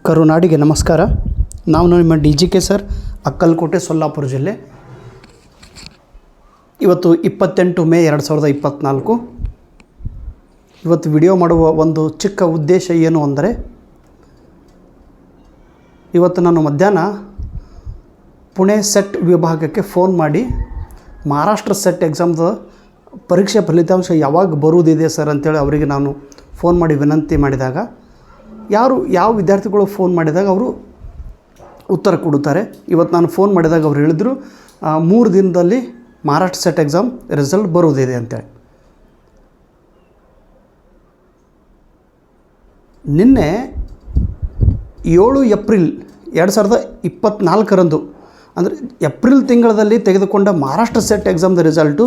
ಕರುನಾಡಿಗೆ ನಮಸ್ಕಾರ. ನಾವು ನಿಮ್ಮ DGK ಸರ್, ಅಕ್ಕಲಕೋಟೆ, ಸೊಲ್ಲಾಪುರ ಜಿಲ್ಲೆ. ಇವತ್ತು 28 ಮೇ 2024. ಇವತ್ತು ವಿಡಿಯೋ ಮಾಡುವ ಒಂದು ಚಿಕ್ಕ ಉದ್ದೇಶ ಏನು ಅಂದರೆ, ಇವತ್ತು ನಾನು ಮಧ್ಯಾಹ್ನ ಪುಣೆ ಸೆಟ್ ವಿಭಾಗಕ್ಕೆ ಫೋನ್ ಮಾಡಿ ಮಹಾರಾಷ್ಟ್ರ ಸೆಟ್ ಎಕ್ಸಾಮ್ದ ಪರೀಕ್ಷೆ ಫಲಿತಾಂಶ ಯಾವಾಗ ಬರುವುದಿದೆ ಸರ್ ಅಂತೇಳಿ ಅವರಿಗೆ ನಾನು ಫೋನ್ ಮಾಡಿ ವಿನಂತಿ ಮಾಡಿದಾಗ, ಯಾವ ವಿದ್ಯಾರ್ಥಿಗಳು ಫೋನ್ ಮಾಡಿದಾಗ ಅವರು ಉತ್ತರ ಕೊಡುತ್ತಾರೆ. ಇವತ್ತು ನಾನು ಫೋನ್ ಮಾಡಿದಾಗ ಅವ್ರು ಹೇಳಿದರು 3 ದಿನದಲ್ಲಿ ಮಹಾರಾಷ್ಟ್ರ ಸೆಟ್ ಎಕ್ಸಾಮ್ ರಿಸಲ್ಟ್ ಬರುವುದಿದೆ ಅಂತೇಳಿ. ನಿನ್ನೆ 7 ಏಪ್ರಿಲ್ 2024 ಅಂದರೆ ಏಪ್ರಿಲ್ ತಿಂಗಳಲ್ಲಿ ತೆಗೆದುಕೊಂಡ ಮಹಾರಾಷ್ಟ್ರ ಸೆಟ್ ಎಕ್ಸಾಮ್ದ ರಿಸಲ್ಟು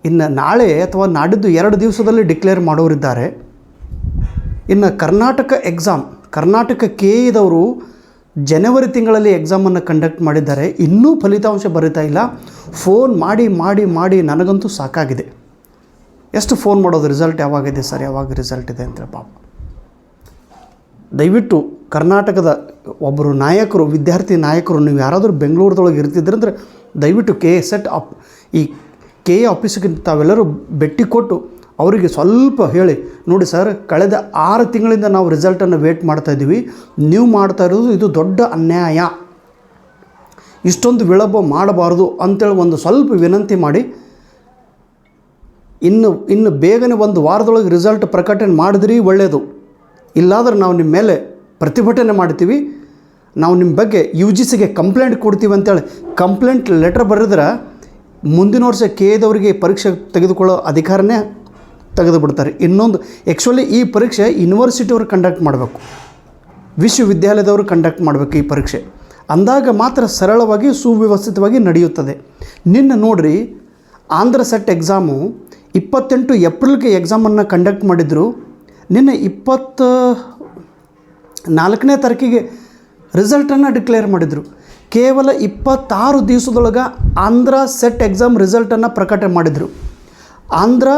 ಇನ್ನು ನಾಳೆ ಅಥವಾ ನಾಡಿದ್ದು 2 ದಿವಸದಲ್ಲಿ ಡಿಕ್ಲೇರ್ ಮಾಡೋರಿದ್ದಾರೆ. ಇನ್ನು ಕರ್ನಾಟಕ KEದವರು ಜನವರಿ ತಿಂಗಳಲ್ಲಿ ಎಕ್ಸಾಮನ್ನು ಕಂಡಕ್ಟ್ ಮಾಡಿದ್ದಾರೆ. ಇನ್ನೂ ಫಲಿತಾಂಶ ಬರೀತಾ ಇಲ್ಲ. ಫೋನ್ ಮಾಡಿ ನನಗಂತೂ ಸಾಕಾಗಿದೆ. ಎಷ್ಟು ಫೋನ್ ಮಾಡೋದು, ರಿಸಲ್ಟ್ ಯಾವಾಗಿದೆ ಸರ್, ಯಾವಾಗ ರಿಸಲ್ಟ್ ಇದೆ ಅಂತೇಳಿ. ಪಾಪ, ದಯವಿಟ್ಟು ಕರ್ನಾಟಕದ ಒಬ್ಬರು ನಾಯಕರು, ವಿದ್ಯಾರ್ಥಿ ನಾಯಕರು, ನೀವು ಯಾರಾದರೂ ಬೆಂಗಳೂರದೊಳಗೆ ಇರ್ತಿದ್ರಂದ್ರೆ ದಯವಿಟ್ಟು ಈ KE ಆಫೀಸಿಗೆ ತಾವೆಲ್ಲರೂ ಭೇಟಿ ಕೊಟ್ಟು ಅವರಿಗೆ ಸ್ವಲ್ಪ ಹೇಳಿ, ನೋಡಿ ಸರ್, ಕಳೆದ 6 ತಿಂಗಳಿಂದ ನಾವು ರಿಸಲ್ಟನ್ನು ವೇಟ್ ಮಾಡ್ತಾಯಿದ್ದೀವಿ, ನೀವು ಮಾಡ್ತಾ ಇರೋದು ಇದು ದೊಡ್ಡ ಅನ್ಯಾಯ, ಇಷ್ಟೊಂದು ಮಾಡಬಾರ್ದು ಅಂತೇಳಿ ಒಂದು ಸ್ವಲ್ಪ ವಿನಂತಿ ಮಾಡಿ, ಇನ್ನು ಬೇಗನೆ 1 ವಾರದೊಳಗೆ ರಿಸಲ್ಟ್ ಪ್ರಕಟಣೆ ಮಾಡಿದ್ರಿ ಒಳ್ಳೆಯದು. ಇಲ್ಲಾದ್ರೆ ನಾವು ನಿಮ್ಮ ಮೇಲೆ ಪ್ರತಿಭಟನೆ ಮಾಡ್ತೀವಿ, ನಾವು ನಿಮ್ಮ ಬಗ್ಗೆ UGCಗೆ ಕಂಪ್ಲೇಂಟ್ ಕೊಡ್ತೀವಿ ಅಂತೇಳಿ ಕಂಪ್ಲೇಂಟ್ ಲೆಟರ್ ಬರೆದ್ರೆ ಮುಂದಿನ ವರ್ಷ KEದವರಿಗೆ ಪರೀಕ್ಷೆ ತೆಗೆದುಕೊಳ್ಳೋ ಅಧಿಕಾರನೇ ತೆಗೆದು ಬಿಡ್ತಾರೆ. ಇನ್ನೊಂದು, ಆ್ಯಕ್ಚುಲಿ ಈ ಪರೀಕ್ಷೆ ಯೂನಿವರ್ಸಿಟಿಯವರು ಕಂಡಕ್ಟ್ ಮಾಡಬೇಕು, ವಿಶ್ವವಿದ್ಯಾಲಯದವರು ಕಂಡಕ್ಟ್ ಮಾಡಬೇಕು ಈ ಪರೀಕ್ಷೆ. ಅಂದಾಗ ಮಾತ್ರ ಸರಳವಾಗಿ ಸುವ್ಯವಸ್ಥಿತವಾಗಿ ನಡೆಯುತ್ತದೆ. ನಿನ್ನೆ ನೋಡ್ರಿ, ಆಂಧ್ರ ಸೆಟ್ ಎಕ್ಸಾಮು 28 ಏಪ್ರಿಲ್ಗೆ ಎಕ್ಸಾಮನ್ನು ಕಂಡಕ್ಟ್ ಮಾಡಿದರು. ನಿನ್ನೆ 24ನೇ ತಾರೀಕಿಗೆ ರಿಸಲ್ಟನ್ನು ಡಿಕ್ಲೇರ್ ಮಾಡಿದರು. ಕೇವಲ 26 ದಿವಸದೊಳಗೆ ಆಂಧ್ರ ಸೆಟ್ ಎಕ್ಸಾಮ್ ರಿಸಲ್ಟನ್ನು ಪ್ರಕಟ ಮಾಡಿದರು. ಆಂಧ್ರ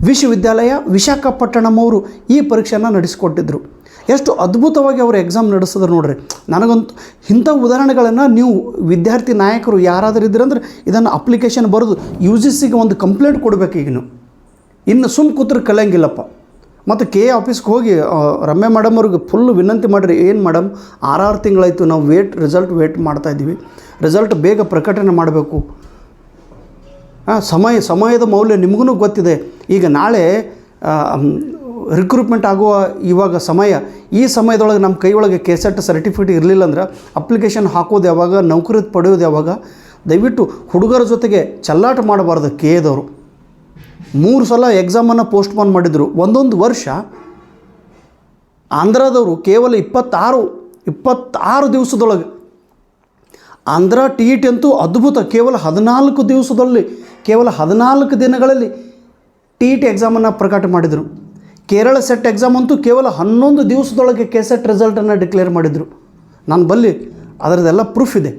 ವಿಶ್ವವಿದ್ಯಾಲಯ ವಿಶಾಖಪಟ್ಟಣಂ ಅವರು ಈ ಪರೀಕ್ಷೆಯನ್ನು ನಡೆಸಿಕೊಟ್ಟಿದ್ದರು. ಎಷ್ಟು ಅದ್ಭುತವಾಗಿ ಅವರು ಎಕ್ಸಾಮ್ ನಡೆಸಿದ್ರು ನೋಡ್ರಿ. ನನಗಂತೂ ಇಂಥ ಉದಾಹರಣೆಗಳನ್ನು ನೀವು ವಿದ್ಯಾರ್ಥಿ ನಾಯಕರು ಯಾರಾದರೂ ಇದ್ರಂದ್ರೆ ಇದನ್ನು ಅಪ್ಲಿಕೇಶನ್ ಬರೆದು UGCಗೆ ಒಂದು ಕಂಪ್ಲೇಂಟ್ ಕೊಡಬೇಕು. ಇನ್ನು ಕೂತ್ರೆ ಕಲಿಯಂಗಿಲ್ಲಪ್ಪ. ಮತ್ತು KE ಆಫೀಸ್ಗೆ ಹೋಗಿ ರಮ್ಯಾ ಮೇಡಮ್ ಅವ್ರಿಗೆ ಫುಲ್ ವಿನಂತಿ ಮಾಡಿರಿ, ಏನು ಮೇಡಮ್ 6 ತಿಂಗಳಾಯಿತು ನಾವು ರಿಸಲ್ಟ್ ವೇಟ್ ಮಾಡ್ತಾಯಿದ್ದೀವಿ, ರಿಸಲ್ಟ್ ಬೇಗ ಪ್ರಕಟಣೆ ಮಾಡಬೇಕು. ಸಮಯದ ಮೌಲ್ಯ ನಿಮಗೂ ಗೊತ್ತಿದೆ. ಈಗ ನಾಳೆ ರಿಕ್ರೂಟ್ಮೆಂಟ್ ಆಗುವ ಇವಾಗ ಈ ಸಮಯದೊಳಗೆ ನಮ್ಮ ಕೈ ಒಳಗೆ KSET ಸರ್ಟಿಫಿಕೇಟ್ ಇರಲಿಲ್ಲ ಅಂದ್ರೆ ಅಪ್ಲಿಕೇಶನ್ ಹಾಕೋದು ಯಾವಾಗ, ನೌಕರಿ ಪಡೆಯೋದು ಯಾವಾಗ? ದಯವಿಟ್ಟು ಹುಡುಗರ ಜೊತೆಗೆ ಚೆಲ್ಲಾಟ ಮಾಡಬಾರ್ದು. KEದವರು 3 ಸಲ ಎಕ್ಸಾಮನ್ನು ಪೋಸ್ಟ್ಪೋನ್ ಮಾಡಿದರು. ಒಂದೊಂದು ವರ್ಷ ಆಂಧ್ರದವರು ಕೇವಲ 26 ದಿವಸದೊಳಗೆ, ಆಂಧ್ರ TET ಅಂತೂ ಅದ್ಭುತ, ಕೇವಲ 14 ದಿವಸದಲ್ಲಿ, ಕೇವಲ 14 ದಿನಗಳಲ್ಲಿ TET ಎಕ್ಸಾಮನ್ನು ಪ್ರಕಟ ಮಾಡಿದರು. ಕೇರಳ ಸೆಟ್ ಎಕ್ಸಾಮ್ ಅಂತೂ ಕೇವಲ 11 ದಿವಸದೊಳಗೆ KSET ರಿಸಲ್ಟನ್ನು ಡಿಕ್ಲೇರ್ ಮಾಡಿದರು. ನಾನು ಬಲ್ಲಿ ಅದರದ್ದೆಲ್ಲ ಪ್ರೂಫ್ ಇದೆ.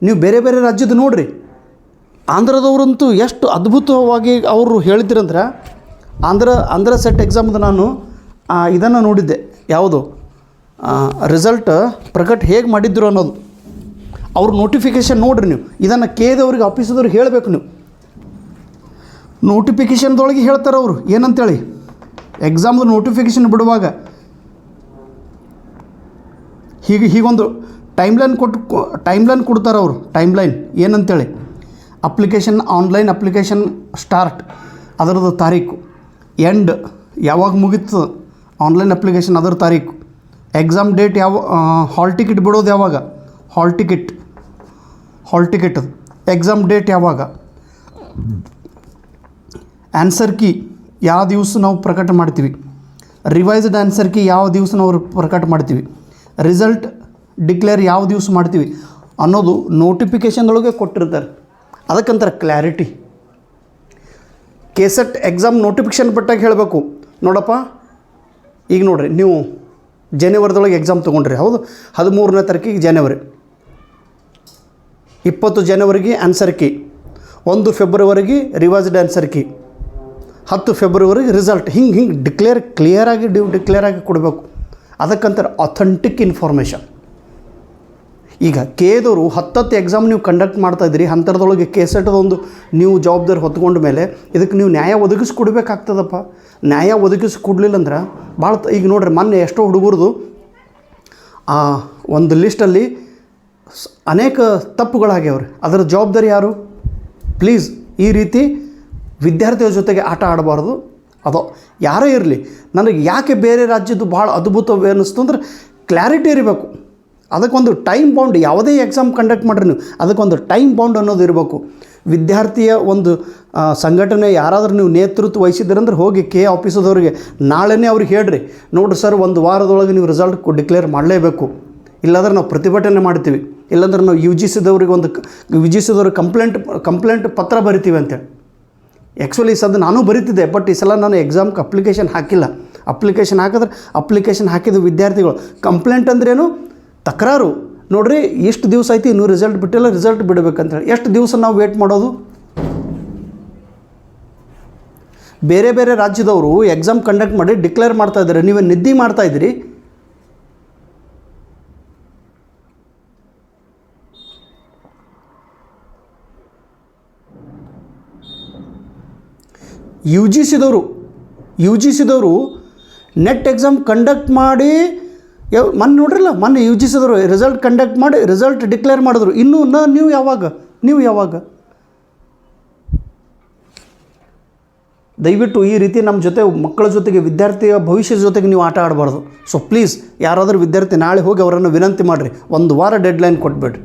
ನೀವು ಬೇರೆ ಬೇರೆ ರಾಜ್ಯದ ನೋಡಿರಿ. ಆಂಧ್ರದವರಂತೂ ಎಷ್ಟು ಅದ್ಭುತವಾಗಿ ಅವರು ಹೇಳಿದ್ರಂದ್ರೆ, ಆಂಧ್ರ ಸೆಟ್ ಎಕ್ಸಾಮ್ದು ನಾನು ಇದನ್ನು ನೋಡಿದ್ದೆ. ಯಾವುದು ರಿಸಲ್ಟ್ ಪ್ರಕಟ ಹೇಗೆ ಮಾಡಿದ್ರು ಅನ್ನೋದು ಅವ್ರ ನೋಟಿಫಿಕೇಷನ್ ನೋಡಿರಿ ನೀವು. ಇದನ್ನು KEದವ್ರಿಗೆ ಆಫೀಸದವ್ರಿಗೆ ಹೇಳಬೇಕು. ನೀವು ನೋಟಿಫಿಕೇಷನ್ದೊಳಗೆ ಹೇಳ್ತಾರೆ ಅವರು ಏನಂತೇಳಿ. ಎಕ್ಸಾಮ್ದು ನೋಟಿಫಿಕೇಷನ್ ಬಿಡುವಾಗ ಹೀಗೊಂದು ಟೈಮ್ಲೈನ್ ಕೊಡ್ತಾರೆ ಅವರು. ಟೈಮ್ಲೈನ್ ಏನಂತೇಳಿ, ಆನ್ಲೈನ್ ಅಪ್ಲಿಕೇಶನ್ ಸ್ಟಾರ್ಟ್ ಅದರದ್ದು ತಾರೀಕು, ಎಂಡ್ ಯಾವಾಗ ಮುಗೀತು ಆನ್ಲೈನ್ ಅಪ್ಲಿಕೇಶನ್ ಅದರ ತಾರೀಕು, ಎಕ್ಸಾಮ್ ಡೇಟ್ ಹಾಲ್ ಟಿಕೆಟ್ ಬಿಡೋದು ಯಾವಾಗ, ಹಾಲ್ ಟಿಕೆಟ್ ಎಕ್ಸಾಮ್ ಡೇಟ್ ಯಾವಾಗ, ಆನ್ಸರ್ ಕೀ ಯಾವ ದಿವಸ ನಾವು ಪ್ರಕಟ ಮಾಡ್ತೀವಿ, ರಿವೈಸ್ಡ್ ಆನ್ಸರ್ ಕೀ ಯಾವ ದಿವಸ ನಾವು ಪ್ರಕಟ ಮಾಡ್ತೀವಿ, ರಿಸಲ್ಟ್ ಡಿಕ್ಲೇರ್ ಯಾವ ದಿವಸ ಮಾಡ್ತೀವಿ ಅನ್ನೋದು ನೋಟಿಫಿಕೇಷನ್ದೊಳಗೆ ಕೊಟ್ಟಿರ್ತಾರೆ. ಅದಕ್ಕಂತಾರೆ ಕ್ಲಾರಿಟಿ. KSET ಎಕ್ಸಾಮ್ ನೋಟಿಫಿಕೇಷನ್ ಬಿಟ್ಟಾಗ ಹೇಳಬೇಕು, ನೋಡಪ್ಪ ಈಗ ನೋಡಿರಿ, ನೀವು ಜನವರಿದೊಳಗೆ ಎಕ್ಸಾಮ್ ತೊಗೊಂಡ್ರಿ, ಹೌದು, 13ನೇ ತಾರೀಕಿಗೆ ಜನವರಿ, 20 ಜನವರಿಗೆ ಆನ್ಸರ್ ಕೀ, 1 ಫೆಬ್ರವರಿಗೆ ರಿವೈಸ್ಡ್ ಆನ್ಸರ್ ಕೀ, 10 ಫೆಬ್ರವರಿಗೆ ರಿಸಲ್ಟ್. ಹಿಂಗೆ ಕ್ಲಿಯರಾಗಿ ಡಿಕ್ಲೇರ್ ಆಗಿ ಕೊಡಬೇಕು. ಅದಕ್ಕಂತಾರೆ ಅಥೆಂಟಿಕ್ ಇನ್ಫಾರ್ಮೇಷನ್. ಈಗ ಕೆದವರು 10 ಎಕ್ಸಾಮ್ ನೀವು ಕಂಡಕ್ಟ್ ಮಾಡ್ತಾಯಿದ್ರಿ, ಅಂತರದೊಳಗೆ ಕೆಸೆಟ್ದೊಂದು ನೀವು ಜವಾಬ್ದಾರಿ ಹೊತ್ಕೊಂಡ ಮೇಲೆ ಇದಕ್ಕೆ ನೀವು ನ್ಯಾಯ ಒದಗಿಸ್ಕೊಡ್ಬೇಕಾಗ್ತದಪ್ಪ. ನ್ಯಾಯ ಒದಗಿಸ್ಕೊಡ್ಲಿಲ್ಲ ಅಂದ್ರೆ ಭಾಳ ಈಗ ನೋಡ್ರಿ, ಮೊನ್ನೆ ಎಷ್ಟೋ ಹುಡುಗರದು ಒಂದು ಲಿಸ್ಟಲ್ಲಿ ಅನೇಕ ತಪ್ಪುಗಳಾಗ್ಯಾವ್ರಿ. ಅದರ ಜವಾಬ್ದಾರಿ ಯಾರು? ಪ್ಲೀಸ್ ಈ ರೀತಿ ವಿದ್ಯಾರ್ಥಿಗಳ ಜೊತೆಗೆ ಆಟ ಆಡಬಾರ್ದು. ಅದು ಯಾರೇ ಇರಲಿ, ನನಗೆ ಯಾಕೆ ಬೇರೆ ರಾಜ್ಯದ್ದು ಭಾಳ ಅದ್ಭುತವೇ ಅನ್ನಿಸ್ತು ಅಂದ್ರೆ ಕ್ಲಾರಿಟಿ ಇರಬೇಕು. ಅದಕ್ಕೊಂದು ಟೈಮ್ ಬೌಂಡ್, ಯಾವುದೇ ಎಕ್ಸಾಮ್ ಕಂಡಕ್ಟ್ ಮಾಡಿರಿ ನೀವು ಅದಕ್ಕೊಂದು ಟೈಮ್ ಬೌಂಡ್ ಅನ್ನೋದು ಇರಬೇಕು. ವಿದ್ಯಾರ್ಥಿಯ ಒಂದು ಸಂಘಟನೆ ಯಾರಾದರೂ ನೀವು ನೇತೃತ್ವ ವಹಿಸಿದ್ರಂದ್ರೆ ಹೋಗಿ ಆಫೀಸದವ್ರಿಗೆ ನಾಳೆನೇ ಅವ್ರಿಗೆ ಹೇಳ್ರಿ, ನೋಡಿರಿ ಸರ್ ಒಂದು ವಾರದೊಳಗೆ ನೀವು ರಿಸಲ್ಟ್ ಡಿಕ್ಲೇರ್ ಮಾಡಲೇಬೇಕು, ಇಲ್ಲಾಂದ್ರೆ ನಾವು ಪ್ರತಿಭಟನೆ ಮಾಡ್ತೀವಿ, ಇಲ್ಲಾಂದ್ರೆ ನಾವು ಯು ಜಿ ಸಿದವ್ರಿಗೆ ಕಂಪ್ಲೇಂಟ್ ಪತ್ರ ಬರಿತೀವಿ ಅಂತೇಳಿ. ಆ್ಯಕ್ಚುಲಿ ಸದ್ದು ನಾನು ಬರೀತಿದ್ದೆ, ಬಟ್ ಈ ಸಲ ನಾನು ಎಕ್ಸಾಮ್ಗೆ ಅಪ್ಲಿಕೇಶನ್ ಹಾಕಿಲ್ಲ. ಅಪ್ಲಿಕೇಶನ್ ಹಾಕಿದ ವಿದ್ಯಾರ್ಥಿಗಳು ಕಂಪ್ಲೇಂಟ್ ಅಂದ್ರೇನು? ತಕರಾರು. ನೋಡಿರಿ ಎಷ್ಟು ದಿವಸ ಆಯ್ತು ಇನ್ನೂ ರಿಸಲ್ಟ್ ಬಿಟ್ಟಿಲ್ಲ, ರಿಸಲ್ಟ್ ಬಿಡಬೇಕಂತೇಳಿ ಎಷ್ಟು ದಿವಸ ನಾವು ವೇಟ್ ಮಾಡೋದು? ಬೇರೆ ಬೇರೆ ರಾಜ್ಯದವರು ಎಕ್ಸಾಮ್ ಕಂಡಕ್ಟ್ ಮಾಡಿ ಡಿಕ್ಲೇರ್ ಮಾಡ್ತಾಯಿದ್ದಾರೆ, ನೀವೇ ನಿದ್ದೆ ಮಾಡ್ತಾಯಿದ್ದೀರಿ. ಯು ಜಿ ಸಿದವರು ನೆಟ್ ಎಕ್ಸಾಮ್ ಕಂಡಕ್ಟ್ ಮಾಡಿ ಮೊನ್ನೆ ನೋಡ್ರಲ್ಲ, ಮೊನ್ನೆ ಯು ಜಿ ಸಿದವರು ರಿಸಲ್ಟ್ ಕಂಡಕ್ಟ್ ಮಾಡಿ ರಿಸಲ್ಟ್ ಡಿಕ್ಲೇರ್ ಮಾಡಿದ್ರು. ಇನ್ನೂ ನೀವು ಯಾವಾಗ? ದಯವಿಟ್ಟು ಈ ರೀತಿ ನಮ್ಮ ಜೊತೆ ಮಕ್ಕಳ ಜೊತೆಗೆ ವಿದ್ಯಾರ್ಥಿಯ ಭವಿಷ್ಯದ ಜೊತೆಗೆ ನೀವು ಆಟ ಆಡಬಾರ್ದು. ಸೊ ಪ್ಲೀಸ್ ಯಾರಾದರೂ ವಿದ್ಯಾರ್ಥಿ ನಾಳೆ ಹೋಗಿ ಅವರನ್ನು ವಿನಂತಿ ಮಾಡಿರಿ, ಒಂದು ವಾರ ಡೆಡ್ಲೈನ್ ಕೊಟ್ಬಿಡ್ರಿ.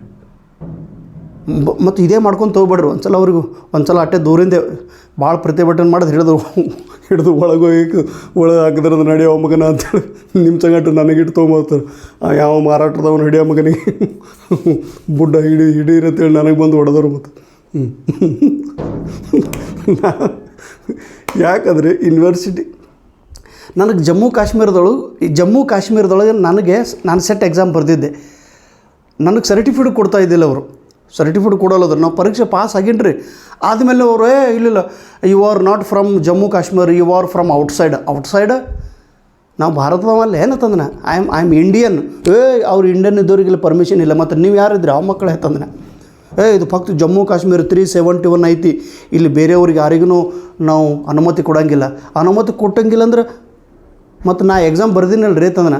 ಮತ್ತು ಇದೇ ಮಾಡ್ಕೊಂಡು ತೊಗೊಬೇಡ್ರಿ. ಒಂದು ಸಲ ಅಟ್ಟೆ ದೂರಿಂದ ಭಾಳ ಪ್ರತಿಭಟನೆ ಮಾಡೋದು ಹಿಡಿದು ಒಳಗೆ ಹಾಕಿದ್ರೆ ಅದು ನಡೆಯೋ ಮಗನ ಅಂತೇಳಿ ನಿಮ್ಮ ಸಂಗಟ ನನಗಿಟ್ಟು ತೊಗೊಂಬರ್ತಾರೆ. ಯಾವ ಮಾರಾಟದವನು ಹಿಡಿಯೋ ಮಗನಿಗೆ ಬುಡ್ಡ ಹಿಡೀರಿ ಅಂತೇಳಿ ನನಗೆ ಬಂದು ಹೊಡೆದವರು. ಮತ್ತು ಯಾಕಂದರೆ ಯೂನಿವರ್ಸಿಟಿ ನನಗೆ ಜಮ್ಮು ಕಾಶ್ಮೀರದೊಳಗೆ ನಾನು ಸೆಟ್ ಎಕ್ಸಾಮ್ ಬರೆದಿದ್ದೆ. ನನಗೆ ಸರ್ಟಿಫಿಕೇಟ್ ಕೊಡ್ತಾಯಿದ್ದಿಲ್ಲ ಅವರು. ಸರ್ಟಿಫಿಕೇಟ್ ಕೊಡೋಲ್ಲದ್ರು. ನಾವು ಪರೀಕ್ಷೆ ಪಾಸ್ ಆಗಿನ್ರಿ. ಆದಮೇಲೆ ಅವರು ಇಲ್ಲ you are not from Jammu Kashmir, you are from outside. ನಾವು ಭಾರತದವಲ್ಲ ಏನಂತಂದ್ರೆ ಐ ಆಮ್ ಇಂಡಿಯನ್. ಅವ್ರು ಇಂಡಿಯನ್ ಇದ್ದವ್ರಿಗೆಲ್ಲ ಪರ್ಮಿಷನ್ ಇಲ್ಲ, ಮತ್ತು ನೀವು ಯಾರಿದ್ರಿ ಆ ಮಕ್ಕಳು ಹೇಳ್ತಂದ್ರೆ ಇದು ಫಕ್ತ್ ಜಮ್ಮು ಕಾಶ್ಮೀರ 371 ಐತಿ, ಇಲ್ಲಿ ಬೇರೆಯವ್ರಿಗೆ ಯಾರಿಗೂ ನಾವು ಅನುಮತಿ ಕೊಡೋಂಗಿಲ್ಲ. ಅನುಮತಿ ಕೊಟ್ಟಂಗಿಲ್ಲ ಅಂದ್ರೆ ಮತ್ತು ನಾ ಎಕ್ಸಾಮ್ ಬರ್ದಿನಲ್ರಿ ತಂದನ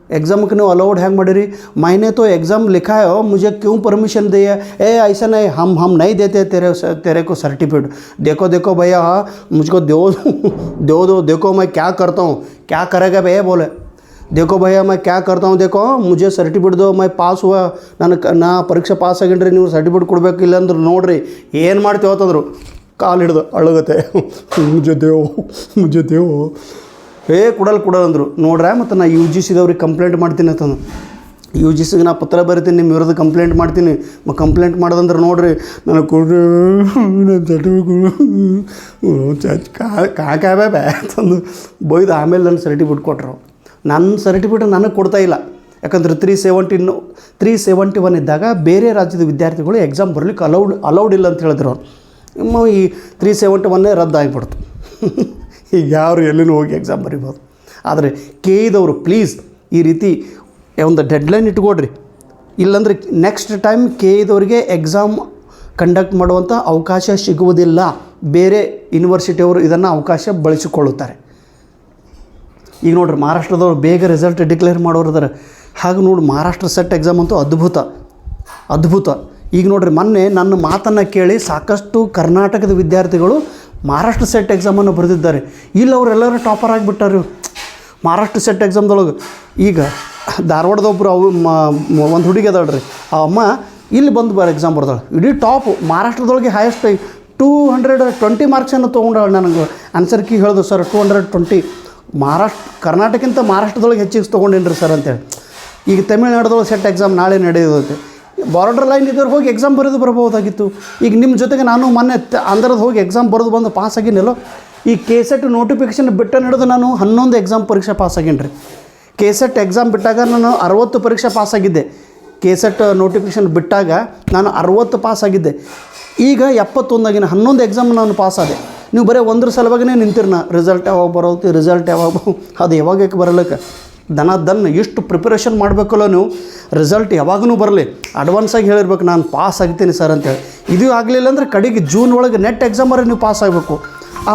एग्ज़ाम के अलाउड हैंग मडरी मैंने तो एग्ज़ाम लिखा है, मुझे क्यों परमिशन दिया? ऐसा नहीं, हम नहीं देते तेरे को सर्टिफिकेट। देखो देखो भैया मुझको दो देखो मैं क्या करता हूँ। क्या करेगा भैया? बोले देखो भैया मैं क्या करता हूँ, देखो मुझे सर्टिफिकेट दो, मैं पास हुआ, ना परीक्षा पास ಆಗಿನ್ರಿ, ನೀವು ಸರ್ಟಿಫಿಕೇಟ್ ಕೊಡಬೇಕು, ಇಲ್ಲ ಅಂದ್ರೆ ನೋಡ್ರಿ ಏನು ಮಾಡ್ತೀವಿ ಅಂತಂದ್ರು. ಕಾಲು ಹಿಡ್ದು ಅಳಗತ್ತೆ, ಮುಜೆ ದೇವ್ ಕೊಡಲ್ಲ ಅಂದರು. ನೋಡ್ರೆ ಮತ್ತು ನಾ ಯು ಜಿ ಸಿದವ್ರಿಗೆ ಕಂಪ್ಲೇಂಟ್ ಮಾಡ್ತೀನಿ ಅಂತಂದು, ಯು ಜಿ ಸಿಗೆ ನಾ ಪತ್ರ ಬರಿತೀನಿ, ನಿಮ್ಮ ವಿರುದ್ಧ ಕಂಪ್ಲೇಂಟ್ ಮಾಡ್ತೀನಿ. ಕಂಪ್ಲೇಂಟ್ ಮಾಡೋದಂದ್ರೆ ನೋಡ್ರಿ ನನಗೆ ಕೊಡ್ರಿ ಕಾಕಾಬೇ ಅಂತಂದು ಬೈದು ಆಮೇಲೆ ನನ್ನ ಸರ್ಟಿಫಿಕೇಟ್ ಕೊಟ್ಟರು. ನನ್ನ ಸರ್ಟಿಫಿಕೇಟ್ ನನಗೆ ಕೊಡ್ತಾಯಿಲ್ಲ, ಯಾಕಂದ್ರೆ 371 ಇದ್ದಾಗ ಬೇರೆ ರಾಜ್ಯದ ವಿದ್ಯಾರ್ಥಿಗಳು ಎಕ್ಸಾಮ್ ಬರಲಿಕ್ಕೆ ಅಲೌಡ್ ಇಲ್ಲ ಅಂತ ಹೇಳಿದ್ರು ಅವ್ರು. ಈ 371 ರದ್ದಾಗಿಬಿಡ್ತು. ಈಗ ಯಾರು ಎಲ್ಲಿನೂ ಹೋಗಿ ಎಕ್ಸಾಮ್ ಬರಿಬೋದು. ಆದರೆ ಕೆ ಇದವರು ಪ್ಲೀಸ್ ಈ ರೀತಿ ಒಂದು ಡೆಡ್ಲೈನ್ ಇಟ್ಕೊಡ್ರಿ, ಇಲ್ಲಾಂದರೆ ನೆಕ್ಸ್ಟ್ ಟೈಮ್ ಕೆ ಇದವರಿಗೆ ಎಕ್ಸಾಮ್ ಕಂಡಕ್ಟ್ ಮಾಡುವಂಥ ಅವಕಾಶ ಸಿಗುವುದಿಲ್ಲ. ಬೇರೆ ಯೂನಿವರ್ಸಿಟಿಯವರು ಇದನ್ನು ಅವಕಾಶ ಬಳಸಿಕೊಳ್ಳುತ್ತಾರೆ. ಈಗ ನೋಡ್ರಿ ಮಹಾರಾಷ್ಟ್ರದವ್ರು ಬೇಗ ರಿಸಲ್ಟ್ ಡಿಕ್ಲೇರ್ ಮಾಡೋರು ಇದ್ದಾರೆ. ಹಾಗೆ ನೋಡಿ ಮಹಾರಾಷ್ಟ್ರ ಸೆಟ್ ಎಕ್ಸಾಮ್ ಅಂತೂ ಅದ್ಭುತ. ಈಗ ನೋಡ್ರಿ ಮೊನ್ನೆ ನನ್ನ ಮಾತನ್ನು ಕೇಳಿ ಸಾಕಷ್ಟು ಕರ್ನಾಟಕದ ವಿದ್ಯಾರ್ಥಿಗಳು ಮಹಾರಾಷ್ಟ್ರ ಸೆಟ್ ಎಕ್ಸಾಮನ್ನು ಬರೆದಿದ್ದಾರೆ. ಇಲ್ಲಿ ಅವರೆಲ್ಲರೂ ಟಾಪರ್ ಆಗಿಬಿಟ್ಟಾರೆ ಮಹಾರಾಷ್ಟ್ರ ಸೆಟ್ ಎಕ್ಸಾಮ್ದೊಳಗೆ. ಈಗ ಧಾರವಾಡದೊಬ್ಬರು ಒಂದು ಹುಡುಗಿ ಅದಾಳ್ರಿ, ಆ ಅಮ್ಮ ಇಲ್ಲಿ ಬಂದು ಎಕ್ಸಾಮ್ ಬರ್ದಾಳೆ. ಇಡೀ ಟಾಪು ಮಹಾರಾಷ್ಟ್ರದೊಳಗೆ ಹೈಯೆಸ್ಟ್ 220 ಮಾರ್ಕ್ಸನ್ನು ತೊಗೊಂಡಾಳೆ. ನನಗೆ ಆನ್ಸರ್ ಕೀ ಹೇಳಿದ್ರು, ಸರ್ 220 ಕರ್ನಾಟಕಕ್ಕಿಂತ ಮಹಾರಾಷ್ಟ್ರದೊಳಗೆ ಹೆಚ್ಚಿಗೆ ತೊಗೊಂಡೇನ್ರಿ ಸರ್ ಅಂತೇಳಿ. ಈಗ ತಮಿಳ್ನಾಡದೊಳಗೆ ಸೆಟ್ ಎಕ್ಸಾಮ್ ನಾಳೆ ನಡೆಯೋದೈತೆ. ಬಾರ್ಡರ್ ಲೈನ್ ಇದ್ದವ್ರು ಹೋಗಿ ಎಕ್ಸಾಮ್ ಬರ್ಬೋದಾಗಿತ್ತು. ಈಗ ನಿಮ್ಮ ಜೊತೆಗೆ ನಾನು ಮೊನ್ನೆ ಆಂಧ್ರದ ಹೋಗಿ ಎಕ್ಸಾಮ್ ಬರೆದು ಬಂದು ಪಾಸ್ ಆಗಿನಲ್ಲೋ. ಈ ಕೆಸೆಟ್ ನೋಟಿಫಿಕೇಷನ್ ಬಿಟ್ಟ ನಡೆದು ನಾನು 11 ಎಕ್ಸಾಮ್ ಪರೀಕ್ಷೆ ಪಾಸ್ ಆಗೀನಿ. ಕೆಸೆಟ್ ಎಕ್ಸಾಮ್ ಬಿಟ್ಟಾಗ ನಾನು 60 ಪರೀಕ್ಷೆ ಪಾಸ್ ಆಗಿದ್ದೆ. ಕೆಸೆಟ್ ನೋಟಿಫಿಕೇಷನ್ ಬಿಟ್ಟಾಗ ನಾನು 60 ಪಾಸ್ ಆಗಿದ್ದೆ. ಈಗ 71 ಆಗಿನ 11 ಎಕ್ಸಾಮ್ ನಾನು ಪಾಸ್ ಆದೆ. ನೀವು ಬರೀ ಒಂದ್ರ ಸಲುವಾಗಿನೇ ನಿಂತಿರ್ನ ರಿಸಲ್ಟ್ ಯಾವಾಗ ಬರೋದು, ಅದು ಯಾವಾಗ ಬರಲಿಕ್ಕೆ ದನ ಎಷ್ಟು ಪ್ರಿಪರೇಷನ್ ಮಾಡಬೇಕಲ್ಲ ನೀವು, ರಿಸಲ್ಟ್ ಯಾವಾಗೂ ಬರಲಿ ಅಡ್ವಾನ್ಸಾಗಿ ಹೇಳಿರ್ಬೇಕು ನಾನು ಪಾಸ್ ಆಗ್ತೀನಿ ಸರ್ ಅಂತೇಳಿ. ಇದು ಆಗಲಿಲ್ಲ ಅಂದರೆ ಕಡೆಗೆ ಜೂನ್ ಒಳಗೆ ನೆಟ್ ಎಕ್ಸಾಮಲ್ಲಿ ನೀವು ಪಾಸ್ ಆಗಬೇಕು. ಆ